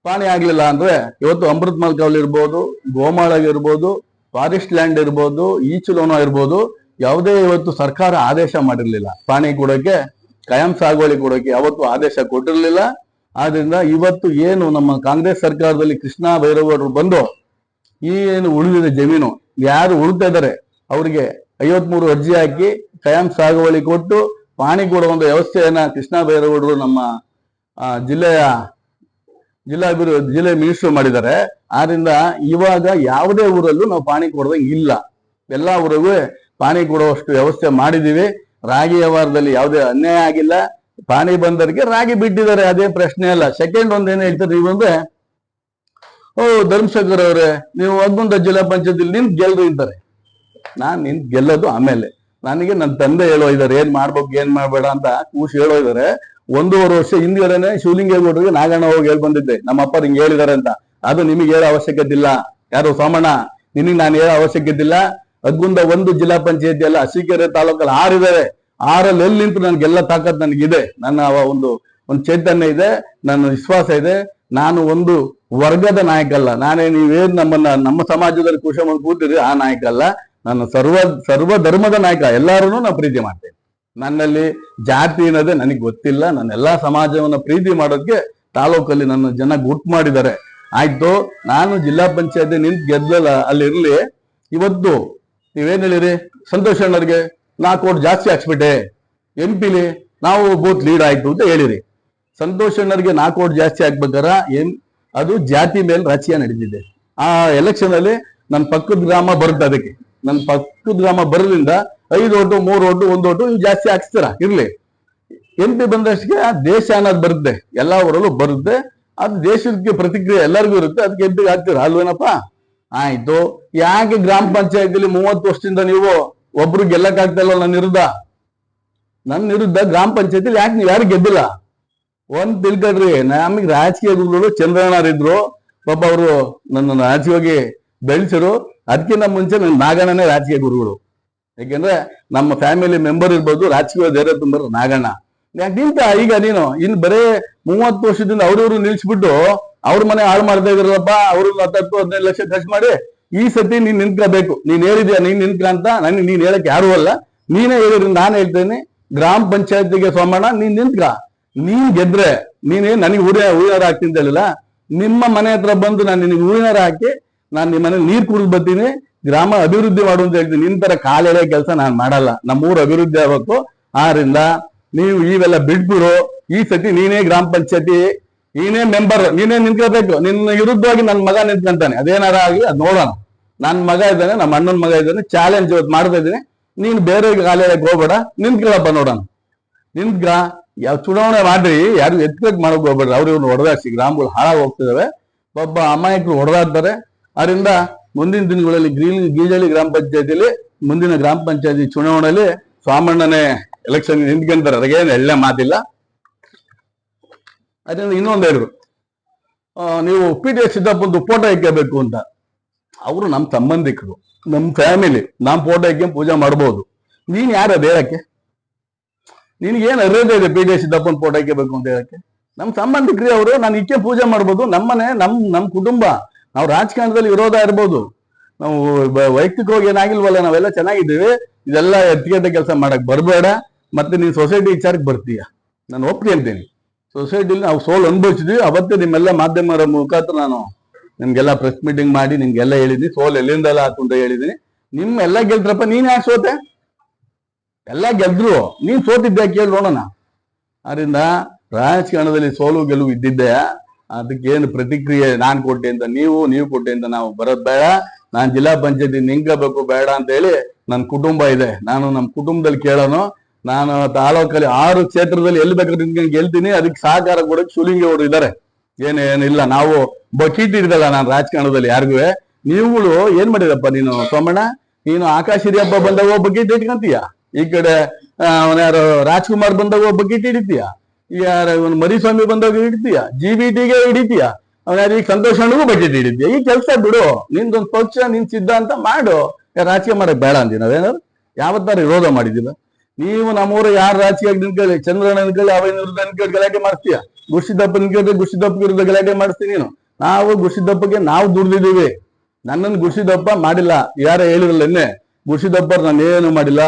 ಪಾಣಿ ಆಗ್ಲಿಲ್ಲ ಅಂದ್ರೆ ಇವತ್ತು ಅಮೃತ್ ಮಹಲ್ ಕಾವಲ್ ಇರ್ಬೋದು, ಗೋಮಾಳಗ್ ಇರ್ಬೋದು, ಫಾರೆಸ್ಟ್ ಲ್ಯಾಂಡ್ ಇರ್ಬೋದು, ಈಚುಲೋನ ಇರ್ಬೋದು, ಯಾವುದೇ ಇವತ್ತು ಸರ್ಕಾರ ಆದೇಶ ಮಾಡಿರ್ಲಿಲ್ಲ ಪಾಣಿ ಕೊಡೋಕೆ, ಕಾಯಂ ಸಾಗುವಳಿ ಕೊಡೋಕೆ ಯಾವತ್ತು ಆದೇಶ ಕೊಟ್ಟಿರ್ಲಿಲ್ಲ. ಆದ್ರಿಂದ ಇವತ್ತು ಏನು ನಮ್ಮ ಕಾಂಗ್ರೆಸ್ ಸರ್ಕಾರದಲ್ಲಿ ಕೃಷ್ಣ ಬೈರೇಗೌಡರು ಬಂದು ಈ ಏನು ಉಳಿದಿದೆ ಜಮೀನು ಯಾರು ಉಳಿತಾ ಇದ್ದಾರೆ ಅವ್ರಿಗೆ 53 ಅರ್ಜಿ ಹಾಕಿ ಖಾಯಂ ಸಾಗುವಳಿ ಕೊಟ್ಟು ಪಾಣಿ ಕೊಡುವ ಒಂದು ವ್ಯವಸ್ಥೆಯನ್ನ ಕೃಷ್ಣ ಬೈರೇಗೌಡರು ನಮ್ಮ ಜಿಲ್ಲೆ ಮಿನಿಸ್ಟರ್ ಮಾಡಿದ್ದಾರೆ. ಆದ್ರಿಂದ ಇವಾಗ ಯಾವುದೇ ಊರಲ್ಲೂ ನಾವು ಪಾಣಿ ಕೊಡೋದಂಗೆ ಇಲ್ಲ. ಎಲ್ಲಾ ಊರಿಗೂ ಪಾಣಿ ಕೊಡುವಷ್ಟು ವ್ಯವಸ್ಥೆ ಮಾಡಿದೀವಿ. ರಾಗಿ ವ್ಯವಹಾರದಲ್ಲಿ ಯಾವುದೇ ಅನ್ಯಾಯ ಆಗಿಲ್ಲ. ಪಾಣಿ ಬಂದವರಿಗೆ ರಾಗಿ ಬಿಟ್ಟಿದ್ದಾರೆ, ಅದೇ ಪ್ರಶ್ನೆ ಅಲ್ಲ. ಸೆಕೆಂಡ್ ಒಂದೇನು ಹೇಳ್ತಾರೆ ನೀವು ಅಂದ್ರೆ, ಧರ್ಮಶೇಖರ್ ಅವರೇ ನೀವು ಹಗ್ಗುಂದ ಜಿಲ್ಲಾ ಪಂಚಾಯತ್ ನಿನ್ ಗೆಲ್ರು ಇದ್ದಾರೆ. ನಾನ್ ನಿನ್ ಗೆಲ್ಲೋದು ಆಮೇಲೆ. ನನಗೆ ನನ್ನ ತಂದೆ ಹೇಳೋ ಇದಾರೆ ಏನ್ ಮಾಡ್ಬೇಕು ಏನ್ ಮಾಡ್ಬೇಡ ಅಂತ ಕೂಸಿ ಹೇಳೋ ಇದಾರೆ. 1.5 ವರ್ಷ ಹಿಂದ್ಗಡೆನೆ ಶಿವಲಿಂಗೇಗೌಡರಿಗೆ ನಾಗಣ್ಣ ಹೋಗಿ ಹೇಳ್ ಬಂದಿದ್ದೆ, ನಮ್ಮ ಅಪ್ಪ ಹಿಂಗ್ ಹೇಳಿದಾರೆ ಅಂತ. ಅದು ನಿಮಗೆ ಹೇಳೋ ಅವಶ್ಯಕತೆ ಇಲ್ಲ. ಯಾರು ಸೋಮಣ್ಣ, ನಿನಗೆ ನಾನು ಹೇಳೋ ಅವಶ್ಯಕತೆ ಇಲ್ಲ. ಹಗ್ಗುಂದ 1 ಜಿಲ್ಲಾ ಪಂಚಾಯತಿ ಅಲ್ಲ, ಅರಸೀಕೆರೆ ತಾಲೂಕಲ್ಲಿ 6 ಇದಾವೆ. 6ಅಲ್ಲಿ ಎಲ್ಲಿ ನಿಂತು ನನ್ಗೆಲ್ಲ ತಾಕತ್ ನನಗಿದೆ. ನನ್ನ ಒಂದು ಚೈತನ್ಯ ಇದೆ, ನನ್ನ ವಿಶ್ವಾಸ ಇದೆ. ನಾನು ಒಂದು ವರ್ಗದ ನಾಯಕ ಅಲ್ಲ. ನಾನೇ ನೀವೇನ್ ನಮ್ಮ ಸಮಾಜದಲ್ಲಿ ಕುಶಮ ಕೂತಿರಿ ಆ ನಾಯಕ ಅಲ್ಲ. ನಾನು ಸರ್ವ ಧರ್ಮದ ನಾಯಕ. ಎಲ್ಲಾರು ನಾನು ಪ್ರೀತಿ ಮಾಡ್ತೇನೆ. ನನ್ನಲ್ಲಿ ಜಾತಿ ಅನ್ನೋದೇ ನನಗೆ ಗೊತ್ತಿಲ್ಲ. ನಾನು ಎಲ್ಲಾ ಸಮಾಜವನ್ನ ಪ್ರೀತಿ ಮಾಡೋದಕ್ಕೆ ತಾಲೂಕಲ್ಲಿ ನನ್ನ ಜನ ಗುಟ್ ಮಾಡಿದ್ದಾರೆ. ಆಯ್ತು, ನಾನು ಜಿಲ್ಲಾ ಪಂಚಾಯತಿ ನಿಂತು ಗೆದ್ದಲ್ಲ ಅಲ್ಲಿ ಇರ್ಲಿ. ಇವತ್ತು ನೀವೇನ್ ಹೇಳಿರಿ, ಸಂತೋಷ್ ಅಣ್ಣರಿಗೆ 4 ಕೋಟಿ ಜಾಸ್ತಿ ಹಾಕ್ಸ್ಬಿಟ್ಟೆ, MP ನಾವು ಬೂತ್ ಲೀಡ್ ಆಯ್ತು ಅಂತ ಹೇಳಿರಿ. ಸಂತೋಷ್ ಅಣ್ಣರಿಗೆ 4 ಕೋಟಿ ಜಾಸ್ತಿ ಹಾಕ್ಬೇಕಾರ ಅದು ಜಾತಿ ಮೇಲೆ ರಾಜಕೀಯ ನಡೆದಿದೆ. ಆ ಎಲೆಕ್ಷನ್ ಅಲ್ಲಿ ನನ್ನ ಪಕ್ಕದ ಗ್ರಾಮ ಬರುತ್ತೆ. ಅದಕ್ಕೆ ನನ್ನ ಪಕ್ಕದ ಗ್ರಾಮ ಬರೋದ್ರಿಂದ 5 ಓಟು 3 ಓಟು 1 ಓಟು ಇವು ಜಾಸ್ತಿ ಹಾಕ್ಸ್ತಾರ. ಇರ್ಲಿ, MP ಬಂದಷ್ಟಿಗೆ ದೇಶ ಅನ್ನೋದು ಬರುತ್ತೆ, ಎಲ್ಲಾ ಊರಲ್ಲೂ ಬರುತ್ತೆ. ಅದು ದೇಶಕ್ಕೆ ಪ್ರತಿಕ್ರಿಯೆ ಎಲ್ಲರಿಗೂ ಇರುತ್ತೆ. ಅದಕ್ಕೆ MP ಹಾಕ್ತೀರ ಅಲ್ವೇನಪ್ಪ? ಆಯ್ತು, ಯಾಕೆ ಗ್ರಾಮ ಪಂಚಾಯತಿಲಿ 30 ವರ್ಷದಿಂದ ನೀವು ಒಬ್ರು ಗೆಲ್ಲಕ್ಕಾಗ್ತಾ ಇಲ್ಲ? ನನ್ನ ವಿರುದ್ಧ ಗ್ರಾಮ ಪಂಚಾಯತಿಲಿ ಯಾಕೆ ನೀವು ಯಾರು ಗೆದ್ದಿಲ್ಲ? ಒಂದ್ ತಿಳ್ಕೊಡ್ರಿ, ನಮಗೆ ರಾಜಕೀಯ ಗುರುಗಳು ಚಂದ್ರಣ್ಣರಿದ್ರು. ಪಾಪ ಅವರು ನನ್ನ ರಾಜಕೀಯವಾಗಿ ಬೆಳೆಸಿರು. ಅದಕ್ಕಿಂತ ಮುಂಚೆ ನನ್ನ ನಾಗಣ್ಣನೇ ರಾಜಕೀಯ ಗುರುಗಳು. ಯಾಕೆಂದ್ರೆ ನಮ್ಮ ಫ್ಯಾಮಿಲಿ ಮೆಂಬರ್ ಇರ್ಬೋದು, ರಾಜಕೀಯ ಧೈರ್ಯ ತುಂಬರು ನಾಗಣ್ಣ. ಯಾಕೆ ನಿಂತ ಈಗ ನೀನು ಇನ್ ಬರೇ 30 ವರ್ಷದಿಂದ ಅವ್ರವ್ರು ನಿಲ್ಸ್ಬಿಟ್ಟು ಅವ್ರ ಮನೆ ಹಾಳು ಮಾಡ್ತಾ ಇದ್ರಲ್ಲಪ್ಪ. ಅವ್ರು 10-15 ಲಕ್ಷ ಖರ್ಚು ಮಾಡಿ ಈ ಸತಿ ನೀನ್ ನಿಂತ್ಕೋಬೇಕು. ನೀನ್ ಹೇಳಿದ್ಯಾ ನೀನ್ ನಿಂತ್ಕ ಅಂತ. ನನಗೆ ನೀನ್ ಹೇಳಕ್ ಯಾರು ಅಲ್ಲ, ನೀನೇ ಹೇಳಿದ್ರಿ. ನಾನು ಹೇಳ್ತೇನೆ, ಗ್ರಾಮ ಪಂಚಾಯತಿಗೆ ಸೋಮಣ್ಣ ನೀನ್ ನಿಂತ್ಕ. ನೀನ್ ಗೆದ್ರೆ ನೀನೇ ನನಗೆ ಹೂವಿನಾರ ಹಾಕ್ತೀನಿ ಹೇಳಿಲ್ಲ. ನಿಮ್ಮ ಮನೆ ಹತ್ರ ಬಂದು ನಾನು ನಿನಗೆ ಹೂವಿನಾರ ಹಾಕಿ ನಾನು ನಿಮ್ಮ ಮನೆ ನೀರ್ ಕುಡಿದು ಬರ್ತೀನಿ, ಗ್ರಾಮ ಅಭಿವೃದ್ಧಿ ಮಾಡು ಅಂತ ಹೇಳ್ತೀನಿ. ನಿನ್ ತರ ಕಾಲೆಳೆ ಕೆಲಸ ನಾನು ಮಾಡಲ್ಲ. ನಮ್ಮೂರು ಅಭಿವೃದ್ಧಿ ಆಗ್ಬೇಕು. ಆದ್ರಿಂದ ನೀವು ಇವೆಲ್ಲ ಬಿಟ್ಬಿಡು. ಈ ಸತಿ ನೀನೇ ಗ್ರಾಮ ಪಂಚಾಯತಿ, ನೀನೇ ಮೆಂಬರ್, ನೀನೇ ನಿಂತ್ಕೋಬೇಕು. ನಿನ್ನ ವಿರುದ್ಧವಾಗಿ ನನ್ನ ಮಗ ನಿಂತ್ಕೊಂತಾನೆ. ಅದೇನಾರ ಆಗ್ಲಿ ಅದ್ ನೋಡೋಣ. ನನ್ನ ಮಗ ಇದ್ದಾನೆ, ನಮ್ಮ ಅಣ್ಣನ ಮಗ ಇದ್ದಾನೆ. ಚಾಲೆಂಜ್ ಇವತ್ತು ಮಾಡ್ತಾ ಇದ್ದೀನಿ. ನೀನ್ ಬೇರೆ ಕಾಲೆಳಕ್ ಹೋಗ್ಬೇಡ, ನಿಂತ್ಕೊಳ್ಳಪ್ಪ ನೋಡೋಣ. ನಿಂತ್ಕ. ಯಾವ ಚುನಾವಣೆ ಮಾಡ್ರಿ, ಯಾರು ಎತ್ಕಕ್ ಮಾಡಕ್ ಹೋಗ್ಬೇಡ್ರಿ. ಅವ್ರು ಇವ್ರು ಹೊಡೆದಾಡ್ಸಿ ಗ್ರಾಮಗಳು ಹಾಳಾಗಿ ಹೋಗ್ತಿದಾವೆ. ಒಬ್ಬ ಅಮಾಯಕರು ಹೊಡೆದಾಡ್ತಾರೆ. ಅದರಿಂದ ಮುಂದಿನ ದಿನಗಳಲ್ಲಿ ಗೀಜಳ್ಳಿ ಗ್ರಾಮ ಪಂಚಾಯತಿಲಿ ಮುಂದಿನ ಗ್ರಾಮ ಪಂಚಾಯತಿ ಚುನಾವಣೆಯಲ್ಲಿ ಸ್ವಾಮಣ್ಣನೇ ಎಲೆಕ್ಷನ್ ನಿಂತ್ಕೊಂತಾರೆ. ಅದಕ್ಕೇನು ಎಳ್ಳೆ ಮಾತಿಲ್ಲ. ಅದರಿಂದ ಇನ್ನೊಂದು ಹೇಳಿದ್ರು, ನೀವು PTS ಸಿದ್ದಪ್ಪಂದು ಫೋಟೋ ಇಕ್ಕಬೇಕು ಅಂತ. ಅವರು ನಮ್ಮ ಸಂಬಂಧಿಕರು, ನಮ್ಮ ಫ್ಯಾಮಿಲಿ. ನಾವು ಫೋಟೋ ಇಕ್ಕಿ ಪೂಜೆ ಮಾಡ್ಬೋದು. ನೀನ್ ಯಾರು ಅದು ಹೇಳಕ್ಕೆ? ನಿನ್ಗೇನು ಅರ್ಹತೆ ಇದೆ PTS ಸಿದ್ದಪ್ಪನ ಫೋಟೋ ಇಕ್ಕಬೇಕು ಅಂತ ಹೇಳಕ್ಕೆ? ನಮ್ಮ ಸಂಬಂಧಿಕರಿ ಅವರು. ನಾನು ಇಕ್ಕೆ ಪೂಜೆ ಮಾಡ್ಬೋದು. ನಮ್ಮನೆ, ನಮ್ಮ ಕುಟುಂಬ. ನಾವು ರಾಜಕಾರಣದಲ್ಲಿ ವಿರೋಧ ಇರ್ಬೋದು, ನಾವು ವೈಯಕ್ತಿಕವಾಗಿ ಏನಾಗಿಲ್ವಲ್ಲ, ನಾವೆಲ್ಲ ಚೆನ್ನಾಗಿದ್ದೀವಿ. ಇದೆಲ್ಲ ಎತ್ತಿಗೆಟ್ಟ ಕೆಲಸ ಮಾಡಕ್ ಬರಬೇಡ. ಮತ್ತೆ ನೀನ್ ಸೊಸೈಟಿ ವಿಚಾರಕ್ಕೆ ಬರ್ತೀಯ, ನಾನು ಒಪ್ಪಿಗೆ ಅಂತೀನಿ. ಸೊಸೈಟಿಲಿ ನಾವು ಸೋಲ್ ಅನುಭವಿಸಿದ್ವಿ. ಅವತ್ತೇ ನಿಮ್ಮೆಲ್ಲ ಮಾಧ್ಯಮರ ಮುಖಾಂತರ ನಾನು ನಿಮ್ಗೆಲ್ಲ ಪ್ರೆಸ್ ಮೀಟಿಂಗ್ ಮಾಡಿ ನಿಮ್ಗೆಲ್ಲ ಹೇಳಿದೀನಿ. ಸೋಲ್ ಎಲ್ಲಿಂದೆಲ್ಲ ಆತು ಅಂತ ಹೇಳಿದೀನಿ. ನಿಮ್ಮೆಲ್ಲ ಗೆಲ್ತ್ರಪ್ಪ, ನೀನ್ ಯಾಕೆ ಸೋತೆ? ಎಲ್ಲ ಗೆದ್ರು, ನೀನ್ ಸೋತಿದ್ದೆ ಕೇಳಿ ನೋಡೋಣ. ಅದರಿಂದ ರಾಜಕಾರಣದಲ್ಲಿ ಸೋಲು ಗೆಲುವು ಇದ್ದಿದ್ದೆ. ಅದಕ್ಕೇನು ಪ್ರತಿಕ್ರಿಯೆ ನಾನ್ ಕೊಟ್ಟೆ ಅಂತ ನೀವು ಕೊಟ್ಟೆ ಅಂತ ನಾವು ಬರೋದ್ ಬೇಡ. ನಾನ್ ಜಿಲ್ಲಾ ಪಂಚಾಯತಿ ನಿಂಕಬೇಕು ಬೇಡ ಅಂತ ಹೇಳಿ ನನ್ನ ಕುಟುಂಬ ಇದೆ. ನಾನು ನಮ್ಮ ಕುಟುಂಬದಲ್ಲಿ ಕೇಳೋನು. ನಾನು ತಾಲೂಕಲ್ಲಿ 6 ಕ್ಷೇತ್ರದಲ್ಲಿ ಎಲ್ಲಿ ಬೇಕಾದ್ರೆ ನಿಂತ್ಕೊಂಡು ಗೆಲ್ತೀನಿ. ಅದಕ್ಕೆ ಸಹಕಾರ ಕೊಡಕ್ಕೆ ಶಿವಲಿಂಗೇಗೌಡರು ಇದ್ದಾರೆ. ಏನೇನಿಲ್ಲ, ನಾವು ಬಕೀಟ್ ಹಿಡಿದಲ್ಲ ನಾನು ರಾಜಕಾರಣದಲ್ಲಿ ಯಾರಿಗೂ. ನೀವುಗಳು ಏನ್ ಮಾಡಿರಪ್ಪ ನೀನು ಸೋಮಣ್ಣ? ನೀನು ಆಕಾಶ ಹಿರಿ ಹಬ್ಬ ಬಂದಾಗ ಬಕೀಟ್ ಇಟ್ಕೊಂತೀಯ. ಈ ಕಡೆ ಯಾರು ರಾಜ್ಕುಮಾರ್ ಬಂದಾಗ ಬಕೀಟ್ ಹಿಡಿತೀಯ. ಯಾರ ಮರಿಸ್ವಾಮಿ ಬಂದಾಗ ಹಿಡಿತೀಯ. GBTಗೆ ಹಿಡಿತೀಯ. ಅವನ ಈಗ ಸಂತೋಷ್ ಅಣ್ಣಗೂ ಬಕೆಟ್ ಹಿಡಿತೀಯ. ಈ ಕೆಲಸ ಬಿಡು. ನಿಂದೊಂದು ಪಕ್ಷ, ನಿನ್ ಸಿದ್ಧಾಂತ ಮಾಡು. ರಾಜಕೀಯ ಮಾಡಕ್ ಬೇಡ ಅಂತೀವಿ ನಾವೇನಾದ್ರು? ಯಾವತ್ತಾರ ವಿರೋಧ ಮಾಡಿದಿಲ್ಲ. ನೀವು ನಮ್ಮೂರು ಯಾರು ರಾಜಕೀಯ ನಿಂತ್ಕೊಳ್ಳಿ, ಚಂದ್ರಣ್ಣ ನಿಂತ್ಕೊಳ್ಳಿ, ಅವನ ವಿರುದ್ಧ ನಿಂತ್ಕೊಳ್ಳಿ ಗಲಾಟೆ ಮಾಡ್ತೀಯ. ಗುರ್ಸಿದ್ದಪ್ಪ ನಿಂತ್ಕೊಳ್ಳಿ, ಗುರ್ಸಿದ್ದಪ್ಪ ವಿರುದ್ಧ ಗಲಾಟೆ ಮಾಡಿಸ್ತೀನಿ ನೀನು. ನಾವು ಗುರ್ಸಿದ್ದಪ್ಪಗೆ ನಾವು ದುಡ್ದಿದ್ದೀವಿ. ನನ್ನನ್ನು ಗುರ್ಸಿದ್ದಪ್ಪ ಮಾಡಿಲ್ಲ. ಯಾರ ಹೇಳಿರಲ್ಲ ಎನ್ನೆ, ಗುರ್ಸಿದ್ದಪ್ಪರು ನಾನು ಏನು ಮಾಡಿಲ್ಲ.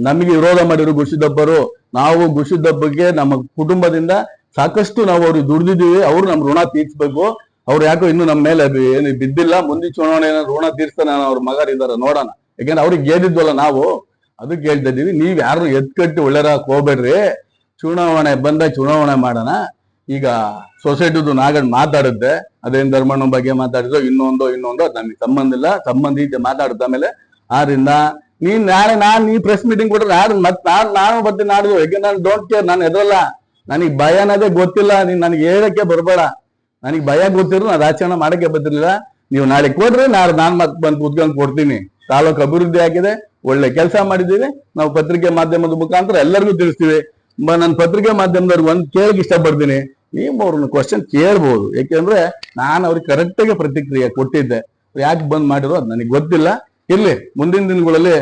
ನಮಗೆ ವಿರೋಧ ಮಾಡಿದ್ರು ಗುರ್ಸಿದ್ದಪ್ಪರು. ನಾವು ಗುರ್ಸಿದ್ದಪ್ಪಗೆ ನಮ್ಮ ಕುಟುಂಬದಿಂದ ಸಾಕಷ್ಟು ನಾವು ಅವ್ರಿಗೆ ದುಡ್ದಿದ್ದೀವಿ, ಅವ್ರು ನಮ್ ಋಣ ತೀರ್ಸ್ಬೇಕು. ಅವ್ರು ಯಾಕೋ ಇನ್ನು ನಮ್ಮ ಮೇಲೆ ಏನು ಬಿದ್ದಿಲ್ಲ, ಮುಂದಿನ ಚುನಾವಣೆ ಋಣ ತೀರ್ಸ್ತಾನೆ ಅವ್ರ ಮಗರಿದಾರ ನೋಡೋಣ. ಯಾಕಂದ್ರೆ ಅವ್ರಿಗೆ ಗೆದ್ದಿದ್ವಲ್ಲ ನಾವು, ಅದಕ್ಕೆ ಹೇಳ್ತಾ ಇದೀವಿ, ನೀವ್ ಯಾರು ಎತ್ಕಟ್ಟಿ ಒಳ್ಳೆರಾಕ್ ಹೋಗ್ಬೇಡ್ರಿ. ಚುನಾವಣೆ ಬಂದಾಗ ಚುನಾವಣೆ ಮಾಡೋಣ. ಈಗ ಸೊಸೈಟಿದು ನಾಗಣ್ಣ ಮಾತಾಡುತ್ತೆ, ಅದೇನ್ ಧರ್ಮಣ್ಣ ಬಗ್ಗೆ ಮಾತಾಡಿದ್ರು, ಇನ್ನೊಂದು ಅದು ನಮಗೆ ಸಂಬಂಧ ಇಲ್ಲ. ಸಂಬಂಧಿ ಮಾತಾಡುತ್ತ ಆಮೇಲೆ ಆದ್ರಿಂದ ನೀ ಪ್ರೆಸ್ ಮೀಟಿಂಗ್ ಕೊಟ್ರೆ ನಾನು ಬರ್ತೀನಿ ನಾಡಿದ್ದು. ಯಾಕೆ ನಾನು ಡೋಂಟ್ ಕೇರ್, ನಾನು ಎದ್ರಲ್ಲ. ನನಗೆ ಭಯ ಅನ್ನೋದೇ ಗೊತ್ತಿಲ್ಲ. ನೀನ್ ನನಗೆ ಹೇಳಕ್ಕೆ ಬರ್ಬೇಡ. ನನಗೆ ಭಯ ಗೊತ್ತಿದ್ರು ನಾನು ರಾಜಕಾರಣ ಮಾಡಕ್ಕೆ ಬರ್ತಿರ್ಲಿಲ್ಲ. ನೀವು ನಾಳೆ ಕೊಡ್ರಿ, ನಾನ್ ಮತ್ತೆ ಬಂದು ಕುತ್ಕೊಂಡು ಕೊಡ್ತೀನಿ. ತಾಲೂಕು ಅಭಿವೃದ್ಧಿ ಆಗಿದೆ, ಒಳ್ಳೆ ಕೆಲಸ ಮಾಡಿದ್ದೀವಿ. ನಾವು ಪತ್ರಿಕೆ ಮಾಧ್ಯಮದ ಮುಖಾಂತರ ಎಲ್ಲರಿಗೂ ತಿಳಿಸ್ತೀವಿ. ನನ್ನ ಪತ್ರಿಕೆ ಮಾಧ್ಯಮದವ್ರಿಗೆ ಒಂದ್ ಕೇಳಕ್ ಇಷ್ಟಪಡ್ತೀನಿ, ನೀವು ಅವ್ರನ್ನ ಕ್ವಶನ್ ಕೇಳ್ಬೋದು. ಯಾಕೆಂದ್ರೆ ನಾನು ಅವ್ರಿಗೆ ಕರೆಕ್ಟಾಗಿ ಪ್ರತಿಕ್ರಿಯೆ ಕೊಟ್ಟಿದ್ದೆ. ಯಾಕೆ ಬಂದ್ ಮಾಡಿರೋ ಅದು ನನಗೆ ಗೊತ್ತಿಲ್ಲ. ಇರ್ಲಿ, ಮುಂದಿನ ದಿನಗಳಲ್ಲಿ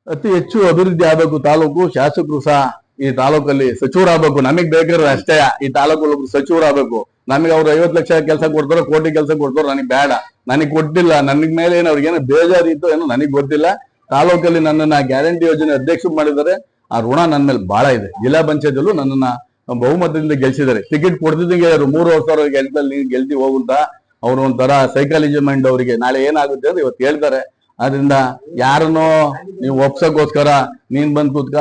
ಅತಿ ಹೆಚ್ಚು ಅಭಿವೃದ್ಧಿ ಆಗ್ಬೇಕು ತಾಲೂಕು. ಶಾಸಕರು ಸಹ ಈ ತಾಲೂಕಲ್ಲಿ ಸಚಿವರಾಗಬೇಕು. ನಮಗ್ ಬೇಕಾದ್ರೆ ಅಷ್ಟೇ, ಈ ತಾಲೂಕಲ್ಲಿ ಒಬ್ರು ಸಚಿವರಾಗಬೇಕು. ನಮಗೆ ಅವ್ರು 50 ಲಕ್ಷ ಕೆಲಸ ಕೊಡ್ತಾರೋ, ಕೋಟಿ ಕೆಲಸ ಕೊಡ್ತಾರೋ ನನಗೆ ಬೇಡ. ನನಗೆ ಕೊಟ್ಟಿಲ್ಲ. ನನಗ್ ಮೇಲೆ ಏನು ಅವ್ರಿಗೇನೋ ಬೇಜಾರಿತ್ತು ಏನೋ ನನಗೆ ಗೊತ್ತಿಲ್ಲ. ತಾಲೂಕಲ್ಲಿ ನನ್ನನ್ನ ಗ್ಯಾರಂಟಿ ಯೋಜನೆ ಅಧ್ಯಕ್ಷ ಮಾಡಿದ್ದಾರೆ. ಆ ಋಣ ನನ್ನ ಮೇಲೆ ಬಹಳ ಇದೆ. ಜಿಲ್ಲಾ ಪಂಚಾಯತ್ ನನ್ನನ್ನ ಬಹುಮತದಿಂದ ಗೆಲ್ಸಿದ್ದಾರೆ. ಟಿಕೆಟ್ ಕೊಡ್ತಿದ್ದಂಗೆ 3,000 ಗೆಲ್ತಿ ಹೋಗುಂತ ಅವ್ರು ಒಂಥರ ಸೈಕಾಲಜಿ ಮೈಂಡ್ ಅವರಿಗೆ. ನಾಳೆ ಏನಾಗುತ್ತೆ ಅಂತ ಇವತ್ತು ಹೇಳ್ತಾರೆ. ಆದ್ರಿಂದ ಯಾರನ್ನೋ ನೀವು ಒಪ್ಸಕ್ಕೋಸ್ಕರ ನೀನ್ ಬಂದ್ ಕೂತ್ಕ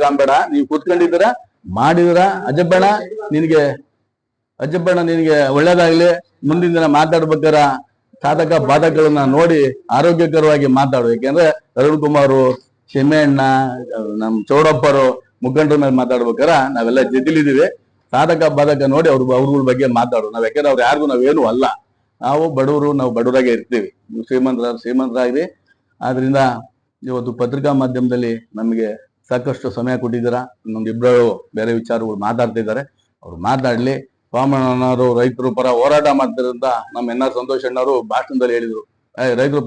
ಅನ್ಬೇಡ. ನೀವು ಕೂತ್ಕೊಂಡಿದ್ದೀರ, ಮಾಡಿದಿರ. ಅಜ್ಜಬ್ಬಣ್ಣ ನಿನಗೆ ಒಳ್ಳೇದಾಗ್ಲಿ. ಮುಂದಿನ ದಿನ ಮಾತಾಡ್ಬೇಕಾರ ಸಾಧಕ ಬಾಧಕಗಳನ್ನ ನೋಡಿ ಆರೋಗ್ಯಕರವಾಗಿ ಮಾತಾಡು. ಯಾಕೆಂದ್ರೆ ಅರುಣ್ ಕುಮಾರ್, ಶಿಮೆಣ್ಣ, ನಮ್ ಚೌಡಪ್ಪರು ಮುಖಂಡರ ಮೇಲೆ ಮಾತಾಡ್ಬೇಕಾರ ನಾವೆಲ್ಲ ಜೊತೆಲಿದ್ದೀವಿ. ಸಾಧಕ ಬಾಧಕ ನೋಡಿ ಅವ್ರಗಳ ಬಗ್ಗೆ ಮಾತಾಡು. ಯಾಕೆಂದ್ರೆ ಅವ್ರು ಯಾರಿಗೂ ನಾವೇನು ಅಲ್ಲ. ನಾವು ಬಡವರು, ನಾವು ಬಡವರಾಗೆ ಇರ್ತೀವಿ. ನೀವು ಶ್ರೀಮಂತರಾಗ್ರಿ. ಆದ್ರಿಂದ ಇವತ್ತು ಪತ್ರಿಕಾ ಮಾಧ್ಯಮದಲ್ಲಿ ನಮಗೆ ಸಾಕಷ್ಟು ಸಮಯ ಕೊಟ್ಟಿದ್ದೀರಾ. ಇನ್ನೊಂದಿಬ್ಬರು ಬೇರೆ ವಿಚಾರಗಳು ಮಾತಾಡ್ತಿದ್ದಾರೆ, ಅವ್ರು ಮಾತಾಡ್ಲಿ. ವಾಮಣ್ಣನವರು ರೈತರ ಪರ ಹೋರಾಟ ಮಾಡ್ತಿರಂತ ನಮ್ಮ ಎನ್.ಆರ್. ಸಂತೋಷ್ ಅಣ್ಣವರು ಭಾಷಣದಲ್ಲಿ ಹೇಳಿದ್ರು. ರೈತರ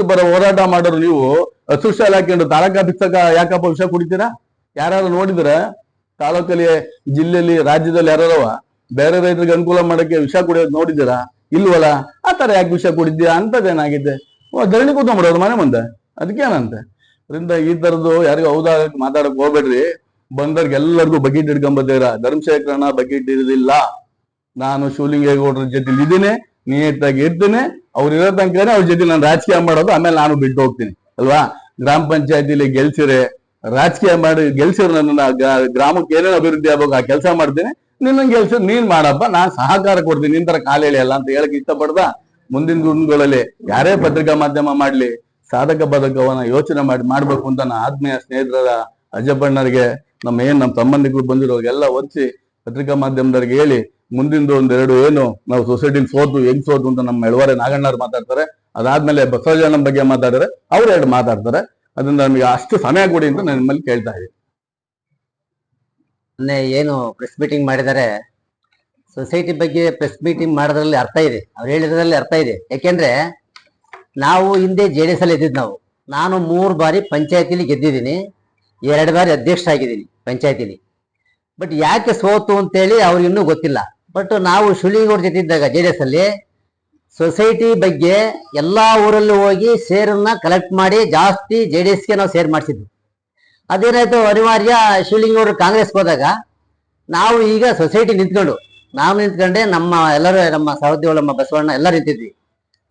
ಪರ ಹೋರಾಟ ಮಾಡೋರು ನೀವು ಹಸು ಶಾಲೆ ಹಾಕೊಂಡು ತಾಲೂಕು ಆಫೀಸಕ ಯಾಕಪ್ಪ ವಿಷ ಕುಡಿತೀರಾ? ಯಾರು ನೋಡಿದ್ರ ತಾಲೂಕಲ್ಲಿ, ಜಿಲ್ಲೆಯಲ್ಲಿ, ರಾಜ್ಯದಲ್ಲಿ ಯಾರವ ಬೇರೆ ರೈತರಿಗೆ ಅನುಕೂಲ ಮಾಡಕ್ಕೆ ವಿಷ ಕುಡಿಯೋದು ನೋಡಿದ್ದೀರಾ? ಇಲ್ವಲ್ಲ. ಆ ತರ ಯಾಕೆ ವಿಷ ಕುಡಿದ್ಯಾ? ಅಂತದೇನಾಗಿದೆ? ಧರಣಿ ಕೂತ್ಕೊಂಡ್ಬಿಡೋರು ಮನೆ ಮುಂದೆ, ಅದಕ್ಕೇನಂತೆ. ಅದರಿಂದ ಈ ತರದ್ದು ಯಾರಿಗೂ ಹೌದಾ ಮಾತಾಡಕ್ ಹೋಗ್ಬೇಡ್ರಿ. ಬಂದವ್ರಿಗೆ ಎಲ್ಲರಿಗೂ ಬಕೆಟ್ ಹಿಡ್ಕೊಂಬದ್ದೀರ. ಧರ್ಮಶೇಖರಣ ಬಕೆಟ್ ಇರೋದಿಲ್ಲ. ನಾನು ಶಿವಲಿಂಗೇಗೌಡರ ಜೊತೆ ಇದ್ದೀನಿ, ನಿಯತ್ತಾಗಿ ಇರ್ತೀನಿ. ಅವ್ರು ಇರೋ ತನಕನೇ ಅವ್ರ ಜೊತೆ ನಾನು ರಾಜಕೀಯ ಮಾಡೋದು. ಆಮೇಲೆ ನಾನು ಬಿಟ್ಟು ಹೋಗ್ತೀನಿ ಅಲ್ವಾ? ಗ್ರಾಮ ಪಂಚಾಯತಿಲಿ ಗೆಲ್ಸಿರೆ, ರಾಜಕೀಯ ಮಾಡಿ ಗೆಲ್ಸಿರೋ ನನ್ನ ಗ್ರಾಮಕ್ಕೆ ಏನೇನು ಅಭಿವೃದ್ಧಿ ಆಗ್ಬೇಕು ಆ ಕೆಲಸ ಮಾಡ್ತೀನಿ. ನಿನ್ನ ಗೆಲ್ಸಿರ್ ನೀನ್ ಮಾಡಪ್ಪ, ನಾನ್ ಸಹಕಾರ ಕೊಡ್ತೀನಿ. ನಿನ್ ತರ ಕಾಲೇಳಿ ಅಲ್ಲ ಅಂತ ಹೇಳಕ್ ಇಷ್ಟಪಡ್ದ. ಮುಂದಿನ ದಿನಗಳಲ್ಲಿ ಯಾರೇ ಪತ್ರಿಕಾ ಮಾಧ್ಯಮ ಮಾಡ್ಲಿ, ಸಾಧಕ ಬಾಧಕವನ್ನ ಯೋಚನೆ ಮಾಡ್ಬೇಕು ಅಂತ ನನ್ನ ಆತ್ಮೀಯ ಸ್ನೇಹಿತರಾದ ಅಜ್ಜಪ್ಪಣ್ಣರಿಗೆ, ನಮ್ಮ ಸಂಬಂಧಿಕರು ಬಂದಿರೋರಿಗೆಲ್ಲ ಒಲಿಸಿ ಪತ್ರಿಕಾ ಮಾಧ್ಯಮದವ್ರಿಗೆ ಹೇಳಿ, ಮುಂದಿಂದು ಒಂದೆರಡು ಏನು ನಾವು ಸೊಸೈಟಿಲಿ ಹೆಂಗ್ ಸೋತು ಅಂತ ನಮ್ಮ ಎಳವಾರೆ ನಾಗಣ್ಣವ್ರು ಮಾತಾಡ್ತಾರೆ. ಅದಾದ್ಮೇಲೆ ಬಸವರಾಜನ ಬಗ್ಗೆ ಮಾತಾಡಿದ್ರೆ ಅವ್ರು 2 ಮಾತಾಡ್ತಾರೆ. ಅದರಿಂದ ನಮಗೆ ಅಷ್ಟು ಸಮಯ ಕೊಡಿ ಅಂತ ನಾನು ನಿಮ್ಮಲ್ಲಿ ಕೇಳ್ತಾ ಇದ್ದೀನಿ. ಏನು ಪ್ರೆಸ್ ಮೀಟಿಂಗ್ ಮಾಡಿದ್ದಾರೆ, ಸೊಸೈಟಿ ಬಗ್ಗೆ ಪ್ರೆಸ್ ಮೀಟಿಂಗ್ ಮಾಡೋದ್ರಲ್ಲಿ ಅರ್ಥ ಇದೆ. ಅವ್ರು ಹೇಳಿದ್ರಲ್ಲಿ ಅರ್ಥ ಇದೆ. ಯಾಕೆಂದ್ರೆ ನಾವು ಹಿಂದೆ JDS ಅಲ್ಲಿ ಇದ್ದಿದ್ದು. ನಾನು 3 ಬಾರಿ ಪಂಚಾಯತಿಲಿ ಗೆದ್ದಿದ್ದೀನಿ, 2 ಬಾರಿ ಅಧ್ಯಕ್ಷ ಆಗಿದ್ದೀನಿ ಪಂಚಾಯತಿಲಿ. ಬಟ್ ಯಾಕೆ ಸೋತು ಅಂತೇಳಿ ಅವ್ರಿಗೆ ಇನ್ನೂ ಗೊತ್ತಿಲ್ಲ. ಬಟ್ ನಾವು ಶಿವಲಿಂಗೇಗೌಡ ಜೊತೆ ಇದ್ದಾಗ JDS ಅಲ್ಲಿ ಸೊಸೈಟಿ ಬಗ್ಗೆ ಎಲ್ಲಾ ಊರಲ್ಲೂ ಹೋಗಿ ಸೇರನ್ನ ಕಲೆಕ್ಟ್ ಮಾಡಿ ಜಾಸ್ತಿ JDSಗೆ ನಾವು ಸೇರ್ ಮಾಡಿಸಿದ್ವಿ. ಅದೇನಾಯ್ತು, ಅನಿವಾರ್ಯ ಶಿವಲಿಂಗೇಗೌಡರು ಕಾಂಗ್ರೆಸ್ಗೆ ಹೋದಾಗ ನಾವು ಈಗ ಸೊಸೈಟಿ ನಾವು ನಿಂತ್ಕೊಂಡೆ, ನಮ್ಮ ಸಹೋದ್ಯೋಗ, ನಮ್ಮ ಬಸವಣ್ಣ ಎಲ್ಲ ನಿಂತಿದ್ವಿ.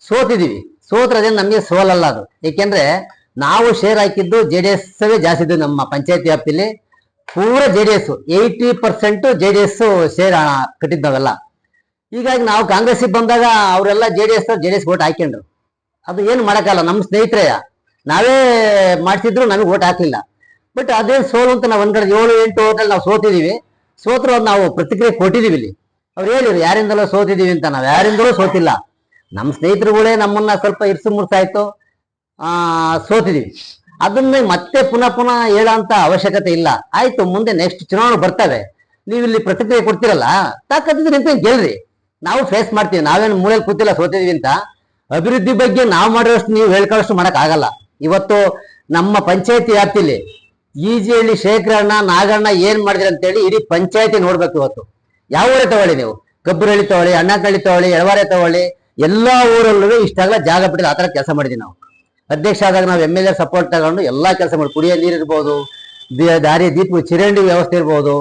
ಸೋತಿದೀವಿ. ಸೋತ್ರದೇನು ನಮಗೆ ಸೋಲಲ್ಲ ಅದು. ಏಕೆಂದ್ರೆ ನಾವು ಶೇರ್ ಹಾಕಿದ್ದು JDS ಜಾಸ್ತಿ ಇದ್ದು. ನಮ್ಮ ಪಂಚಾಯತಿ ವ್ಯಾಪ್ತಿಲಿ ಪೂರ JDS 80% JDS ಶೇರ್ ಕಟ್ಟಿದ್ದವೆಲ್ಲ. ಹೀಗಾಗಿ ನಾವು ಕಾಂಗ್ರೆಸ್ಗೆ ಬಂದಾಗ ಅವರೆಲ್ಲ JDS ಓಟ್ ಹಾಕೊಂಡ್ರು. ಅದು ಏನು ಮಾಡಕ್ಕಲ್ಲ, ನಮ್ಮ ಸ್ನೇಹಿತರೆ ನಾವೇ ಮಾಡ್ತಿದ್ರು, ನಮಗೆ ಓಟ್ ಹಾಕ್ಲಿಲ್ಲ. ಬಟ್ ಅದೇ ಸೋಲು ಅಂತ ನಾವು ಒಂದ್ ಕಡೆ 7-8 ಓಟಲ್ಲಿ ನಾವು ಸೋತಿದೀವಿ. ಸೋತ್ರು ನಾವು ಪ್ರತಿಕ್ರಿಯೆ ಕೊಟ್ಟಿದೀವಿ. ಇಲ್ಲಿ ಅವ್ರು ಹೇಳಿದ್ರು ಯಾರಿಂದಲೋ ಸೋತಿದೀವಿ ಅಂತ. ನಾವು ಯಾರಿಂದಲೂ ಸೋತಿಲ್ಲ. ನಮ್ಮ ಸ್ನೇಹಿತರುಗಳೇ ನಮ್ಮನ್ನ ಸ್ವಲ್ಪ ಇರ್ಸು ಮುರ್ಸಾಯ್ತು, ಸೋತಿದೀವಿ. ಅದನ್ನ ಮತ್ತೆ ಪುನಃ ಹೇಳೋಂತ ಅವಶ್ಯಕತೆ ಇಲ್ಲ. ಆಯ್ತು, ಮುಂದೆ ನೆಕ್ಸ್ಟ್ ಚುನಾವಣೆ ಬರ್ತವೆ, ನೀವು ಇಲ್ಲಿ ಪ್ರತಿಕ್ರಿಯೆ ಕೊಡ್ತಿರಲ್ಲ, ತಾಕತ್ತಿದ್ರೆ ನಿಂತ ಗೆಲ್ರಿ, ನಾವು ಫೇಸ್ ಮಾಡ್ತೀವಿ. ನಾವೇನು ಮೂಲೆಯಲ್ಲಿ ಕೂತಿಲ್ಲ ಸೋತಿದೀವಿ ಅಂತ. ಅಭಿವೃದ್ಧಿ ಬಗ್ಗೆ ನಾವು ಮಾಡಿರೋಷ್ಟು ನೀವು ಹೇಳ್ಕೊಳ್ಳೋಷ್ಟು ಮಾಡಕ್ ಆಗಲ್ಲ. ಇವತ್ತು ನಮ್ಮ ಪಂಚಾಯತಿ ವ್ಯಾಪ್ತಿಲಿ ಈಜಿಹಳ್ಳಿ ಶೇಖರಣ್ಣ, ನಾಗಣ್ಣ ಏನ್ ಮಾಡಿದ್ರಿ ಅಂತೇಳಿ ಇಡೀ ಪಂಚಾಯತಿ ನೋಡ್ಬೇಕು. ಇವತ್ತು ಯಾವ ಊರೇ ತಗೊಳ್ಳಿ ನೀವು, ಕಬ್ಬುರಳ್ಳಿ ತಗೊಳ್ಳಿ, ಅಣ್ಣಕಳ್ಳಿ ತಗೊಳ್ಳಿ, ಎಳವಾರೆ ತಗೊಳ್ಳಿ, ಎಲ್ಲಾ ಊರಲ್ಲೂ ಇಷ್ಟಾಗಲ್ಲ ಜಾಗ ಬಿಟ್ಟಿಲ್ಲ. ಆ ತರ ಕೆಲಸ ಮಾಡಿದ್ವಿ ನಾವು. ಅಧ್ಯಕ್ಷ ಆದಾಗ ನಾವು MLA ಸಪೋರ್ಟ್ ತಗೊಂಡು ಎಲ್ಲಾ ಕೆಲಸ ಮಾಡಿ, ಕುಡಿಯೋ ನೀರು ಇರ್ಬೋದು, ದಾರಿ ದೀಪ ಚರಂಡಿ ವ್ಯವಸ್ಥೆ ಇರ್ಬೋದು,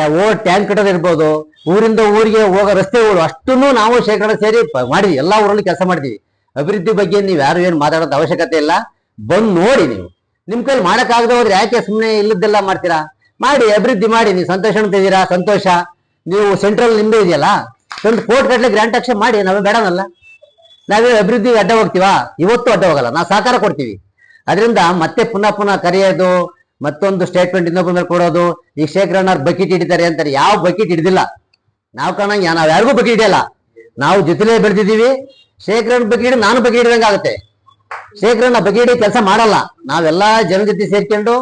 ಓವರ್ ಟ್ಯಾಂಕ್ ಕಟ್ಟೋದಿರ್ಬೋದು, ಊರಿಂದ ಊರಿಗೆ ಹೋಗೋ ರಸ್ತೆಗಳು ಅಷ್ಟನ್ನು ನಾವು ಶೇಖರಣೆ ಸೇರಿ ಮಾಡಿದ್ವಿ. ಎಲ್ಲಾ ಊರಲ್ಲಿ ಕೆಲಸ ಮಾಡಿದೀವಿ. ಅಭಿವೃದ್ಧಿ ಬಗ್ಗೆ ನೀವು ಯಾರು ಏನು ಮಾತಾಡೋದು ಅವಶ್ಯಕತೆ ಇಲ್ಲ, ಬಂದು ನೋಡಿ. ನೀವು ನಿಮ್ ಕೈಲಿ ಮಾಡಕ್ಕಾಗದೆ ಹೋದ್ರೆ ಯಾಕೆ ಸುಮ್ಮನೆ ಇಲ್ಲದೆಲ್ಲ ಮಾಡ್ತೀರಾ? ಮಾಡಿ, ಅಭಿವೃದ್ಧಿ ಮಾಡಿ. ನೀವು ಸಂತೋಷ ಅಂತಿದ್ದೀರಾ, ಸಂತೋಷ. ನೀವು ಸೆಂಟ್ರಲ್ ನಿಮ್ದೇ ಇದೆಯಲ್ಲ, ಒಂದು ಕೋರ್ಟ್ ಗಟ್ಟಲೆ ಗ್ರಾಂಟ್ ಆಕ್ಷನ್ ಮಾಡಿ, ನಾವೇ ಬೇಡನಲ್ಲ. ನಾವೇ ಅಭಿವೃದ್ಧಿ ಅಡ್ಡ ಹೋಗ್ತೀವಾ? ಇವತ್ತು ಅಡ್ಡ ಹೋಗಲ್ಲ, ನಾವು ಸಹಕಾರ ಕೊಡ್ತೀವಿ. ಅದರಿಂದ ಮತ್ತೆ ಪುನಃ ಪುನಃ ಕರೆಯೋದು, ಮತ್ತೊಂದು ಸ್ಟೇಟ್ಮೆಂಟ್ ಇನ್ನೊಬ್ಬರ ಮೇಲೆ ಕೊಡೋದು, ಈ ಶೇಖರಣ್ಣ ಬಕೆಟ್ ಹಿಡಿತಾರೆ ಅಂತಾರೆ. ಯಾವ ಬಕೆಟ್ ಹಿಡಿದಿಲ್ಲ ನಾವು ಕಾಣಂಗ, ನಾವ್ ಯಾರಿಗೂ ಬಕೆಟ್ ಹಿಡಿಯಲ್ಲ. ನಾವು ಜೊತೆಲೇ ಬೆಳೆದಿದ್ದೀವಿ. ಶೇಖರಣ್ಣ ಬಕೆಟ್ ನಾನು ಬಕೆಟ್ ಹಿಡಿದಂಗೆ ಆಗುತ್ತೆ. ಶೇಖರಣ್ಣ ಬಕೆಟ್ ಕೆಲಸ ಮಾಡಲ್ಲ. ನಾವೆಲ್ಲಾ ಜನ ಜೊತೆ ಸೇರ್ಕೊಂಡು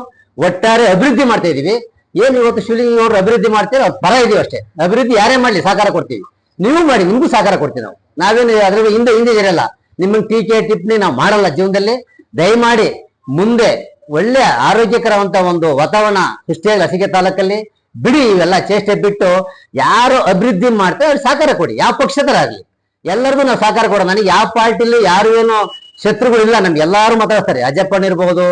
ಒಟ್ಟಾರೆ ಅಭಿವೃದ್ಧಿ ಮಾಡ್ತಾ ಇದೀವಿ. ಏನ್ ಇವತ್ತು ಶಿವಲಿಂಗ ಅವರು ಅಭಿವೃದ್ಧಿ ಮಾಡ್ತೀವಿ, ಅವ್ರು ಪರ ಇದೀವಿ ಅಷ್ಟೇ. ಅಭಿವೃದ್ಧಿ ಯಾರೇ ಮಾಡ್ಲಿ ಸಹಕಾರ ಕೊಡ್ತೀವಿ. ನೀವು ಮಾಡಿ, ನಿಮ್ಗೂ ಸಹಕಾರ ಕೊಡ್ತೀವಿ ನಾವು. ನಾವೇನು ಅದ್ರ ಹಿಂದೆ ಇರಲ್ಲ. ನಿಮ್ಮನ್ನ ಟೀಕೆ ಟಿಪ್ಪಣಿ ನಾವು ಮಾಡಲ್ಲ ಜೀವನದಲ್ಲಿ. ದಯಮಾಡಿ ಮುಂದೆ ಒಳ್ಳೆ ಆರೋಗ್ಯಕರವಂತ ಒಂದು ವಾತಾವರಣ ಸೃಷ್ಟಿಯಾಗಿ ಲಸಿಕೆ ತಾಲೂಕಲ್ಲಿ ಬಿಡಿ. ಇವೆಲ್ಲ ಚೇಷ್ಟೆ ಬಿಟ್ಟು ಯಾರು ಅಭಿವೃದ್ಧಿ ಮಾಡ್ತಾರೆ ಅವ್ರಿಗೆ ಸಹಕಾರ ಕೊಡಿ. ಯಾವ ಪಕ್ಷದರಾಗ್ಲಿ ಎಲ್ಲರಿಗೂ ನಾವು ಸಹಕಾರ ಕೊಡೋಣ. ನನಗೆ ಯಾವ ಪಾರ್ಟಿಲಿ ಯಾರು ಏನೋ ಶತ್ರುಗಳು ಇಲ್ಲ. ನಮ್ಗೆ ಎಲ್ಲಾರು ಮಾತಾಡ್ತಾರೆ. ಅಜ್ಜಪ್ಪಣ್ಣ ಇರ್ಬಹುದು,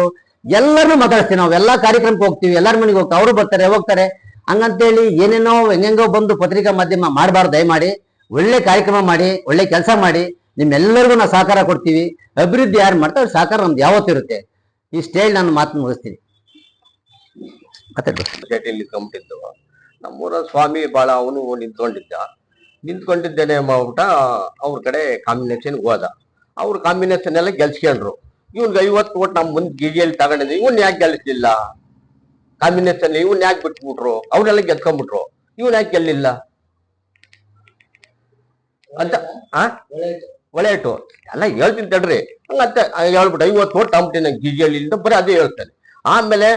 ಎಲ್ಲರೂ ಮಾತಾಡ್ತೀವಿ. ನಾವು ಎಲ್ಲಾ ಕಾರ್ಯಕ್ರಮಕ್ಕೆ ಹೋಗ್ತೀವಿ, ಎಲ್ಲಾರ ಮನೆಗೆ ಹೋಗ್ತೀವಿ. ಅವರು ಬರ್ತಾರೆ, ಹೋಗ್ತಾರೆ. ಹಂಗಂತೇಳಿ ಏನೇನೋ ಹೆಂಗೆಂಗೋ ಬಂದು ಪತ್ರಿಕಾ ಮಾಧ್ಯಮ ಮಾಡಬಾರ್ದು. ದಯಮಾಡಿ ಒಳ್ಳೆ ಕಾರ್ಯಕ್ರಮ ಮಾಡಿ, ಒಳ್ಳೆ ಕೆಲಸ ಮಾಡಿ. ನಿಮ್ಮೆಲ್ಲರಿಗೂ ನಾವು ಸಹಕಾರ ಕೊಡ್ತೀವಿ. ಅಭಿವೃದ್ಧಿ ಯಾರು ಮಾಡ್ತಾರೆ ಅವ್ರ ಸಹಕಾರ ನಮ್ದು ಯಾವತ್ತಿರುತ್ತೆ. ಈ ಸ್ಟೇಜ್ ನಾನು ಮಾತು ಮುಗಿಸ್ತೀನಿ. ಸೊಸೈಟಿಯಲ್ಲಿ ನಿಂತ್ಕೊಂಡ್ಬಿಟ್ಟಿದ್ದು. ನಮ್ಮೂರ ಸ್ವಾಮಿ ಬಾಳ ಅವನು ನಿಂತ್ಕೊಂಡಿದ್ದೇನೆ ಮಾಡ್ಬಿಟ್ಟ. ಅವ್ರ ಕಡೆ ಕಾಂಬಿನೇಷನ್ ಹೋದ. ಅವ್ರ ಕಾಂಬಿನೇಷನ್ ಎಲ್ಲ ಗೆಲ್ಸ್ಕೊಂಡ್ರು. ಇವ್ನಿಗೆ 50 ಕೋಟಿ ನಮ್ಮ ಮುಂದೆ ಗಿಜಿಯಲ್ಲಿ ತಗೊಂಡಿದ್ದೆ. ಇವನ್ ಯಾಕೆ ಗೆಲ್ಲಿಸ್ಲಿಲ್ಲ? ಕಾಂಬಿನೇಷನ್ ಇವನ್ ಯಾಕೆ ಬಿಟ್ಬಿಟ್ರು? ಅವ್ರೆಲ್ಲ ಗೆದ್ಕೊಂಡ್ಬಿಟ್ರು, ಇವನ್ ಯಾಕೆ ಗೆಲ್ಲಿಲ್ಲ ಅಂತ ಒಳ್ಳೆ ಇಟ್ಟು ಎಲ್ಲ ಹೇಳ್ತೀನಿ ತಡ್ರಿ. ಹಂಗಂತ ಹೇಳ್ಬಿಟ್ಟು 50 ಕೋಟಿ ತಗೊಂಬಿಟ್ಟಿನ ಗಿಜಿಯಲ್ಲಿ ಬರೀ ಅದೇ ಹೇಳ್ತಾನೆ. ಆಮೇಲೆ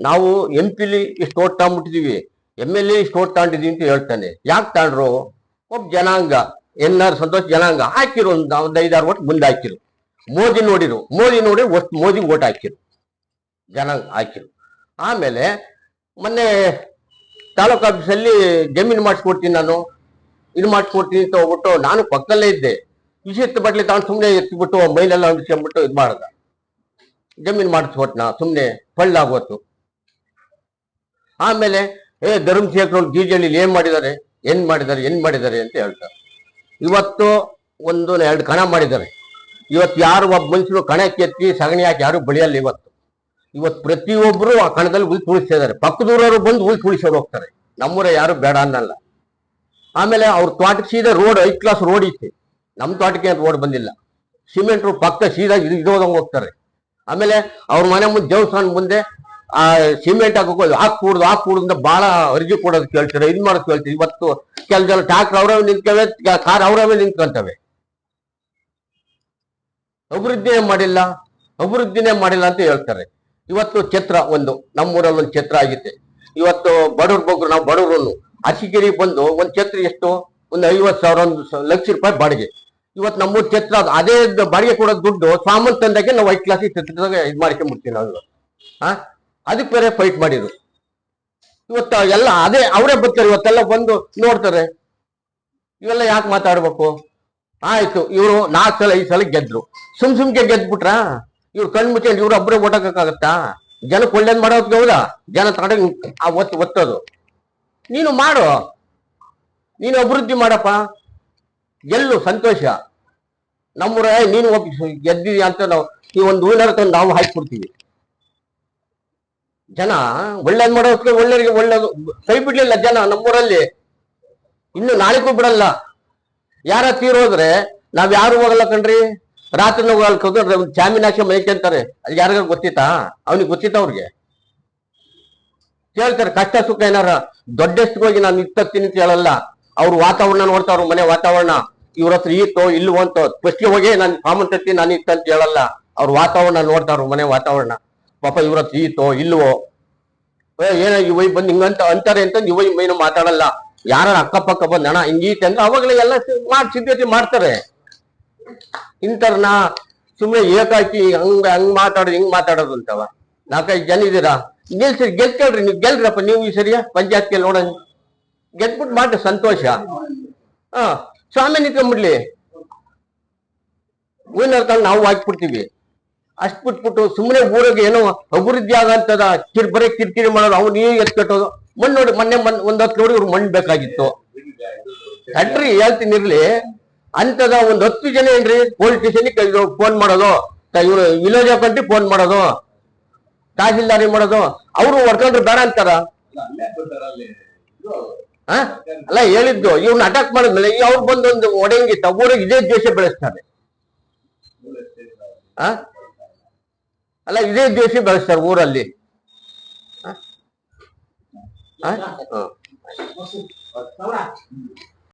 ನಾವು MP ಇಷ್ಟು ಓಟ್ ತಗೊಂಡ್ಬಿಟ್ಟಿದೀವಿ, MLA ಇಷ್ಟು ಓಟ್ ತಗೊಂಡಿದೀವಿ ಅಂತ ಹೇಳ್ತಾನೆ. ಯಾಕೆ ತಗೊಂಡ್ರು? ಒಬ್ಬ ಜನಾಂಗ NR ಸಂತೋಷ್ ಜನಾಂಗ ಹಾಕಿರು, ಒಂದು 5-6 ಓಟ್ ಮುಂದೆ ಹಾಕಿರು. ಮೋದಿ ನೋಡಿ ಮೋದಿ ಓಟ್ ಹಾಕಿರು, ಜನಾಂಗ ಹಾಕಿರು. ಆಮೇಲೆ ಮೊನ್ನೆ ತಾಲೂಕು ಆಫೀಸಲ್ಲಿ ಜಮೀನು ಮಾಡಿಸ್ಕೊಡ್ತೀನಿ, ನಾನು ಇದು ಮಾಡಿಸ್ಕೊಡ್ತೀನಿ ಅಂತ ಹೋಗ್ಬಿಟ್ಟು ನಾನು ಪಕ್ಕದಲ್ಲೇ ಇದ್ದೆ. ವಿಷಯದ ಬಟ್ಲಿ ತಾನು ಸುಮ್ಮನೆ ಎತ್ತಿಬಿಟ್ಟು ಮೈಲೆಲ್ಲ ಅಂಟಿಸ್ಕೊಂಡ್ಬಿಟ್ಟು ಇದು ಮಾಡ್ದ. ಜಮೀನು ಮಾಡಿಸ್ಕೊಟ್ನ ಸುಮ್ಮನೆ ಪಳ್ಳಾಗೋತು. ಆಮೇಲೆ ಧರ್ಮಶೇಖರ್ ಗಿಜಿಯಲ್ಲಿ ಏನ್ ಮಾಡಿದ್ದಾರೆ ಅಂತ ಹೇಳ್ತಾರೆ. ಇವತ್ತು 1-2 ಕಣ ಮಾಡಿದ್ದಾರೆ. ಇವತ್ತು ಯಾರು ಒಬ್ಬ ಮನುಷ್ಯರು ಕಣ ಕೆತ್ತಿ ಸಗಣಿ ಹಾಕಿ ಯಾರು ಬೆಳೆಯಲ್ಲ. ಇವತ್ತು ಪ್ರತಿಯೊಬ್ರು ಆ ಕಣದಲ್ಲಿ ಉಳ್ ತುಳಿಸ್ತಾ ಇದಾರೆ. ಪಕ್ಕದೂರವರು ಬಂದು ಉಳ್ ತುಳಿಸೋರು ಹೋಗ್ತಾರೆ. ನಮ್ಮೂರ ಯಾರು ಬೇಡ ಅನ್ನಲ್ಲ. ಆಮೇಲೆ ಅವ್ರ ತೋಟಕ್ಕೆ ಸೀದಾ ರೋಡ್ 5 ಕ್ಲಾಸ್ ರೋಡ್ ಇತ್ತು. ನಮ್ಮ ತೋಟಕ್ಕೆ ರೋಡ್ ಬಂದಿಲ್ಲ. ಸಿಮೆಂಟ್ ರೋಡ್ ಪಕ್ಕ ಸೀದಾ ಇರೋದಂಗೆ ಹೋಗ್ತಾರೆ. ಆಮೇಲೆ ಅವ್ರ ಮನೆ ಮುಂದೆ ದೇವಸ್ಥಾನ ಮುಂದೆ ಆ ಸಿಮೆಂಟ್ ಹಾಕೂಡ್ದು ಅಂತ ಬಹಳ ಅರ್ಜಿ ಕೊಡೋದು ಕೇಳ್ತಾರೆ, ಇದು ಮಾಡೋದು ಕೇಳ್ತೀವಿ. ಇವತ್ತು ಕೆಲ ಜನ ಟ್ರಾಕ್ಟರ್ ಅವರವೇ ನಿಂತ್ಕವೆ, ಕಾರ್ ಅವರವೇ ನಿಂತ್ಕೊಂತವೆ. ಅಭಿವೃದ್ಧಿನೇ ಮಾಡಿಲ್ಲ ಅಂತ ಹೇಳ್ತಾರೆ. ಇವತ್ತು ಛತ್ರ ಒಂದು ನಮ್ಮೂರಲ್ಲಿ ಒಂದು ಛತ್ರ ಆಗಿತ್ತೆ. ಇವತ್ತು ಬಡವ್ರ ಬಗ್ರು, ನಾವು ಬಡವ್ರನ್ನು ಅರಸೀಕೆರೆ ಬಂದು ಒಂದು ಛತ್ರ ಎಷ್ಟು, ಒಂದು 50,000 1 ಲಕ್ಷ ರೂಪಾಯಿ ಬಾಡಿಗೆ. ಇವತ್ತು ನಮ್ಮೂರ್ ಛತ್ರ ಅದೇ ಬಾಡಿಗೆ ಕೊಡೋದು ದುಡ್ಡು ಸಾಮಾನ್ ತಂದಾಗೆ ನಾವು 5 ಕ್ಲಾಸಿಗೆ ಛತ್ರದಾಗ ಇದು ಮಾಡ್ಕೊಂಡ್ಬಿಡ್ತೀವಿ ನಾವು. ಅದಕ್ಕೆ ಬೇರೆ ಫೈಟ್ ಮಾಡಿದ್ರು. ಇವತ್ತು ಎಲ್ಲ ಅದೇ ಅವರೇ ಬರ್ತಾರೆ. ಇವತ್ತೆಲ್ಲ ಬಂದು ನೋಡ್ತಾರೆ. ಇವೆಲ್ಲ ಯಾಕೆ ಮಾತಾಡ್ಬೇಕು? ಆಯ್ತು, ಇವರು 4 ಸಲ 5 ಸಲ ಗೆದ್ರು. ಸುಮ್ಕೆ ಗೆದ್ಬಿಟ್ರ? ಇವ್ರು ಕಣ್ ಮುಚ್ಕೊಂಡು ಇವ್ರು ಒಬ್ಬರೇ ಓಟಾಕಕ್ಕಾಗತ್ತಾ? ಜನಕ್ಕೆ ಒಳ್ಳೇದ್ ಮಾಡೋದ್ಗೆ ಹೌದಾ? ಜನ ತಗೊಂಡ ಆ ಒತ್ತೋದು. ನೀನು ಮಾಡು, ನೀನು ಅಭಿವೃದ್ಧಿ ಮಾಡಪ್ಪ, ಗೆಲ್ಲು, ಸಂತೋಷ. ನಮ್ಮೂರ ನೀನು ಗೆದ್ದಿದ್ಯಾ ಅಂತ ನಾವು ಈ ಒಂದು ಹೂವಿನ ತಂದು ನಾವು ಹಾಕಿಕೊಡ್ತೀವಿ. ಜನ ಒಳ್ಳೇದ್ ಮಾಡೋದಕ್ಕೆ ಒಳ್ಳೆಯವರಿಗೆ ಒಳ್ಳೇದು ಕೈ ಬಿಡ್ಲಿಲ್ಲ ಜನ ನಮ್ಮೂರಲ್ಲಿ. ಇನ್ನು ನಾಳೆಗೂ ಬಿಡಲ್ಲ. ಯಾರ ತೀರೋದ್ರೆ ನಾವ್ ಯಾರು ಹೋಗಲ್ಲ ಕಣ್ರಿ. ರಾತ್ರಿ ಹೋಗಲ್ಕೋದ್ರೆ ಜಾಮೀನಾಕ್ಷ ಮೈಕಂತಾರೆ. ಅದು ಯಾರಿಗ ಗೊತ್ತಿತ್ತಾ? ಅವ್ನಿಗೆ ಗೊತ್ತಿತ್ತ? ಅವ್ರಿಗೆ ಕೇಳ್ತಾರೆ ಕಷ್ಟ ಸುಖ ಏನಾರ. ದೊಡ್ಡಷ್ಟು ಹೋಗಿ ನಾನು ಇತ್ತೀನಿ ಅಂತ ಹೇಳಲ್ಲ. ಅವ್ರ ವಾತಾವರಣ ನೋಡ್ತಾವ್ರ, ಮನೆ ವಾತಾವರಣ. ಇವ್ರ ಹತ್ರ ಈತೋ ಇಲ್ವೋ ಅಂತ ಫಸ್ಟ್ಗೆ ಹೋಗಿ ನಾನು ಕಾಮನ್ ತತ್ತಿ ನಾನು ಇತ್ತಂತ ಹೇಳಲ್ಲ. ಅವ್ರ ವಾತಾವರಣ ನೋಡ್ತಾವ್ರ, ಮನೆ ವಾತಾವರಣ. ಪಾಪ ಇವ್ರ ಹತ್ರ ಈತೋ ಇಲ್ವೋ, ಏನ ಇವ ಬಂದ್ ಹಿಂಗಂತ ಅಂತಾರೆ ಅಂತ ಇವ ಏನು ಮಾತಾಡಲ್ಲ. ಯಾರ ಅಕ್ಕಪಕ್ಕ ಬಂದ್ ಹಣ ಹಿಂಗೀತೆ ಅಂದ್ರೆ ಅವಾಗಲೇ ಎಲ್ಲ ಮಾಡಿ ಸಿದ್ಧತೆ ಮಾಡ್ತಾರೆ. ಇಂಥರ್ನ ಸುಮ್ಮನೆ ಏಕಾಕಿ ಹಂಗ್ ಮಾತಾಡೋದು ಅಂತವ. 4-5 ಜನ ಇದೀರಾ, ಗೆಲ್ಕೇಳ್ರಿ, ನೀವು ಗೆಲ್ರಪ್ಪ. ನೀವು ಈ ಸರಿಯಾ ಪಂಚಾಯತ್ಗೆ ನೋಡ ಗೆದ್ಬಿಟ್ಟು ಮಾಡ್ರಿ, ಸಂತೋಷ. ಸ್ವಾಮಿ ನಿಂತ್ಕೊಂಡ್ಬಿಡ್ಲಿ, ಹೂವಿನ ನಾವು ಹಾಕ್ಬಿಡ್ತೀವಿ. ಅಷ್ಟ್ ಬಿಟ್ಬಿಟ್ಟು ಸುಮ್ಮನೆ ಊರಿಗೆ ಏನೋ ಅಭಿವೃದ್ಧಿ ಆಗಂತದ ಬರೀ ಕಿರಿಕಿರಿ ಮಾಡೋದು, ಅವ್ನು ನೀ ಎತ್ಕಟ್ಟೋದು. ಮಣ್ಣು ನೋಡಿ ಮೊನ್ನೆ ಒಂದ್ 10 ಲೋಡ್ ಇವ್ರು ಮಣ್ಣು ಬೇಕಾಗಿತ್ತು. ಕಟ್ರಿ ಹೇಳ್ತೀನಿ ಇರ್ಲಿ, ಅಂತದ ಒಂದ್ 10 ಜನ ಏನ್ರಿ ಪೊಲೀಸ್ ಸ್ಟೇಷನ್ ಫೋನ್ ಮಾಡೋದು, ಇವ್ರು ವಿಲೇಜ್ ಅಕೌಂಟಿ ಫೋನ್ ಮಾಡೋದು, ತಹಸೀಲ್ದಾರಿ ಮಾಡೋದು. ಅವ್ರು ಹೊಡ್ಕೊಂಡ್ರು ಬೇಡ ಅಂತಾರ. ಅಲ್ಲ ಹೇಳಿದ್ದು, ಇವ್ನ ಅಟ್ಯಾಕ್ ಮಾಡಿದ್ಮೇಲೆ ಅವ್ರು ಬಂದೊಂದು ಒಡೆಯಂಗಿತ್ತ ಊರಿಗೆ ಇದೇ ದ್ವೇಷ ಬೆಳೆಸ್ತಾರೆ. ಅಲ್ಲ ಇದೇ ದ್ವೇಷ ಬೆಳೆಸ್ತಾರೆ ಊರಲ್ಲಿ. ಹ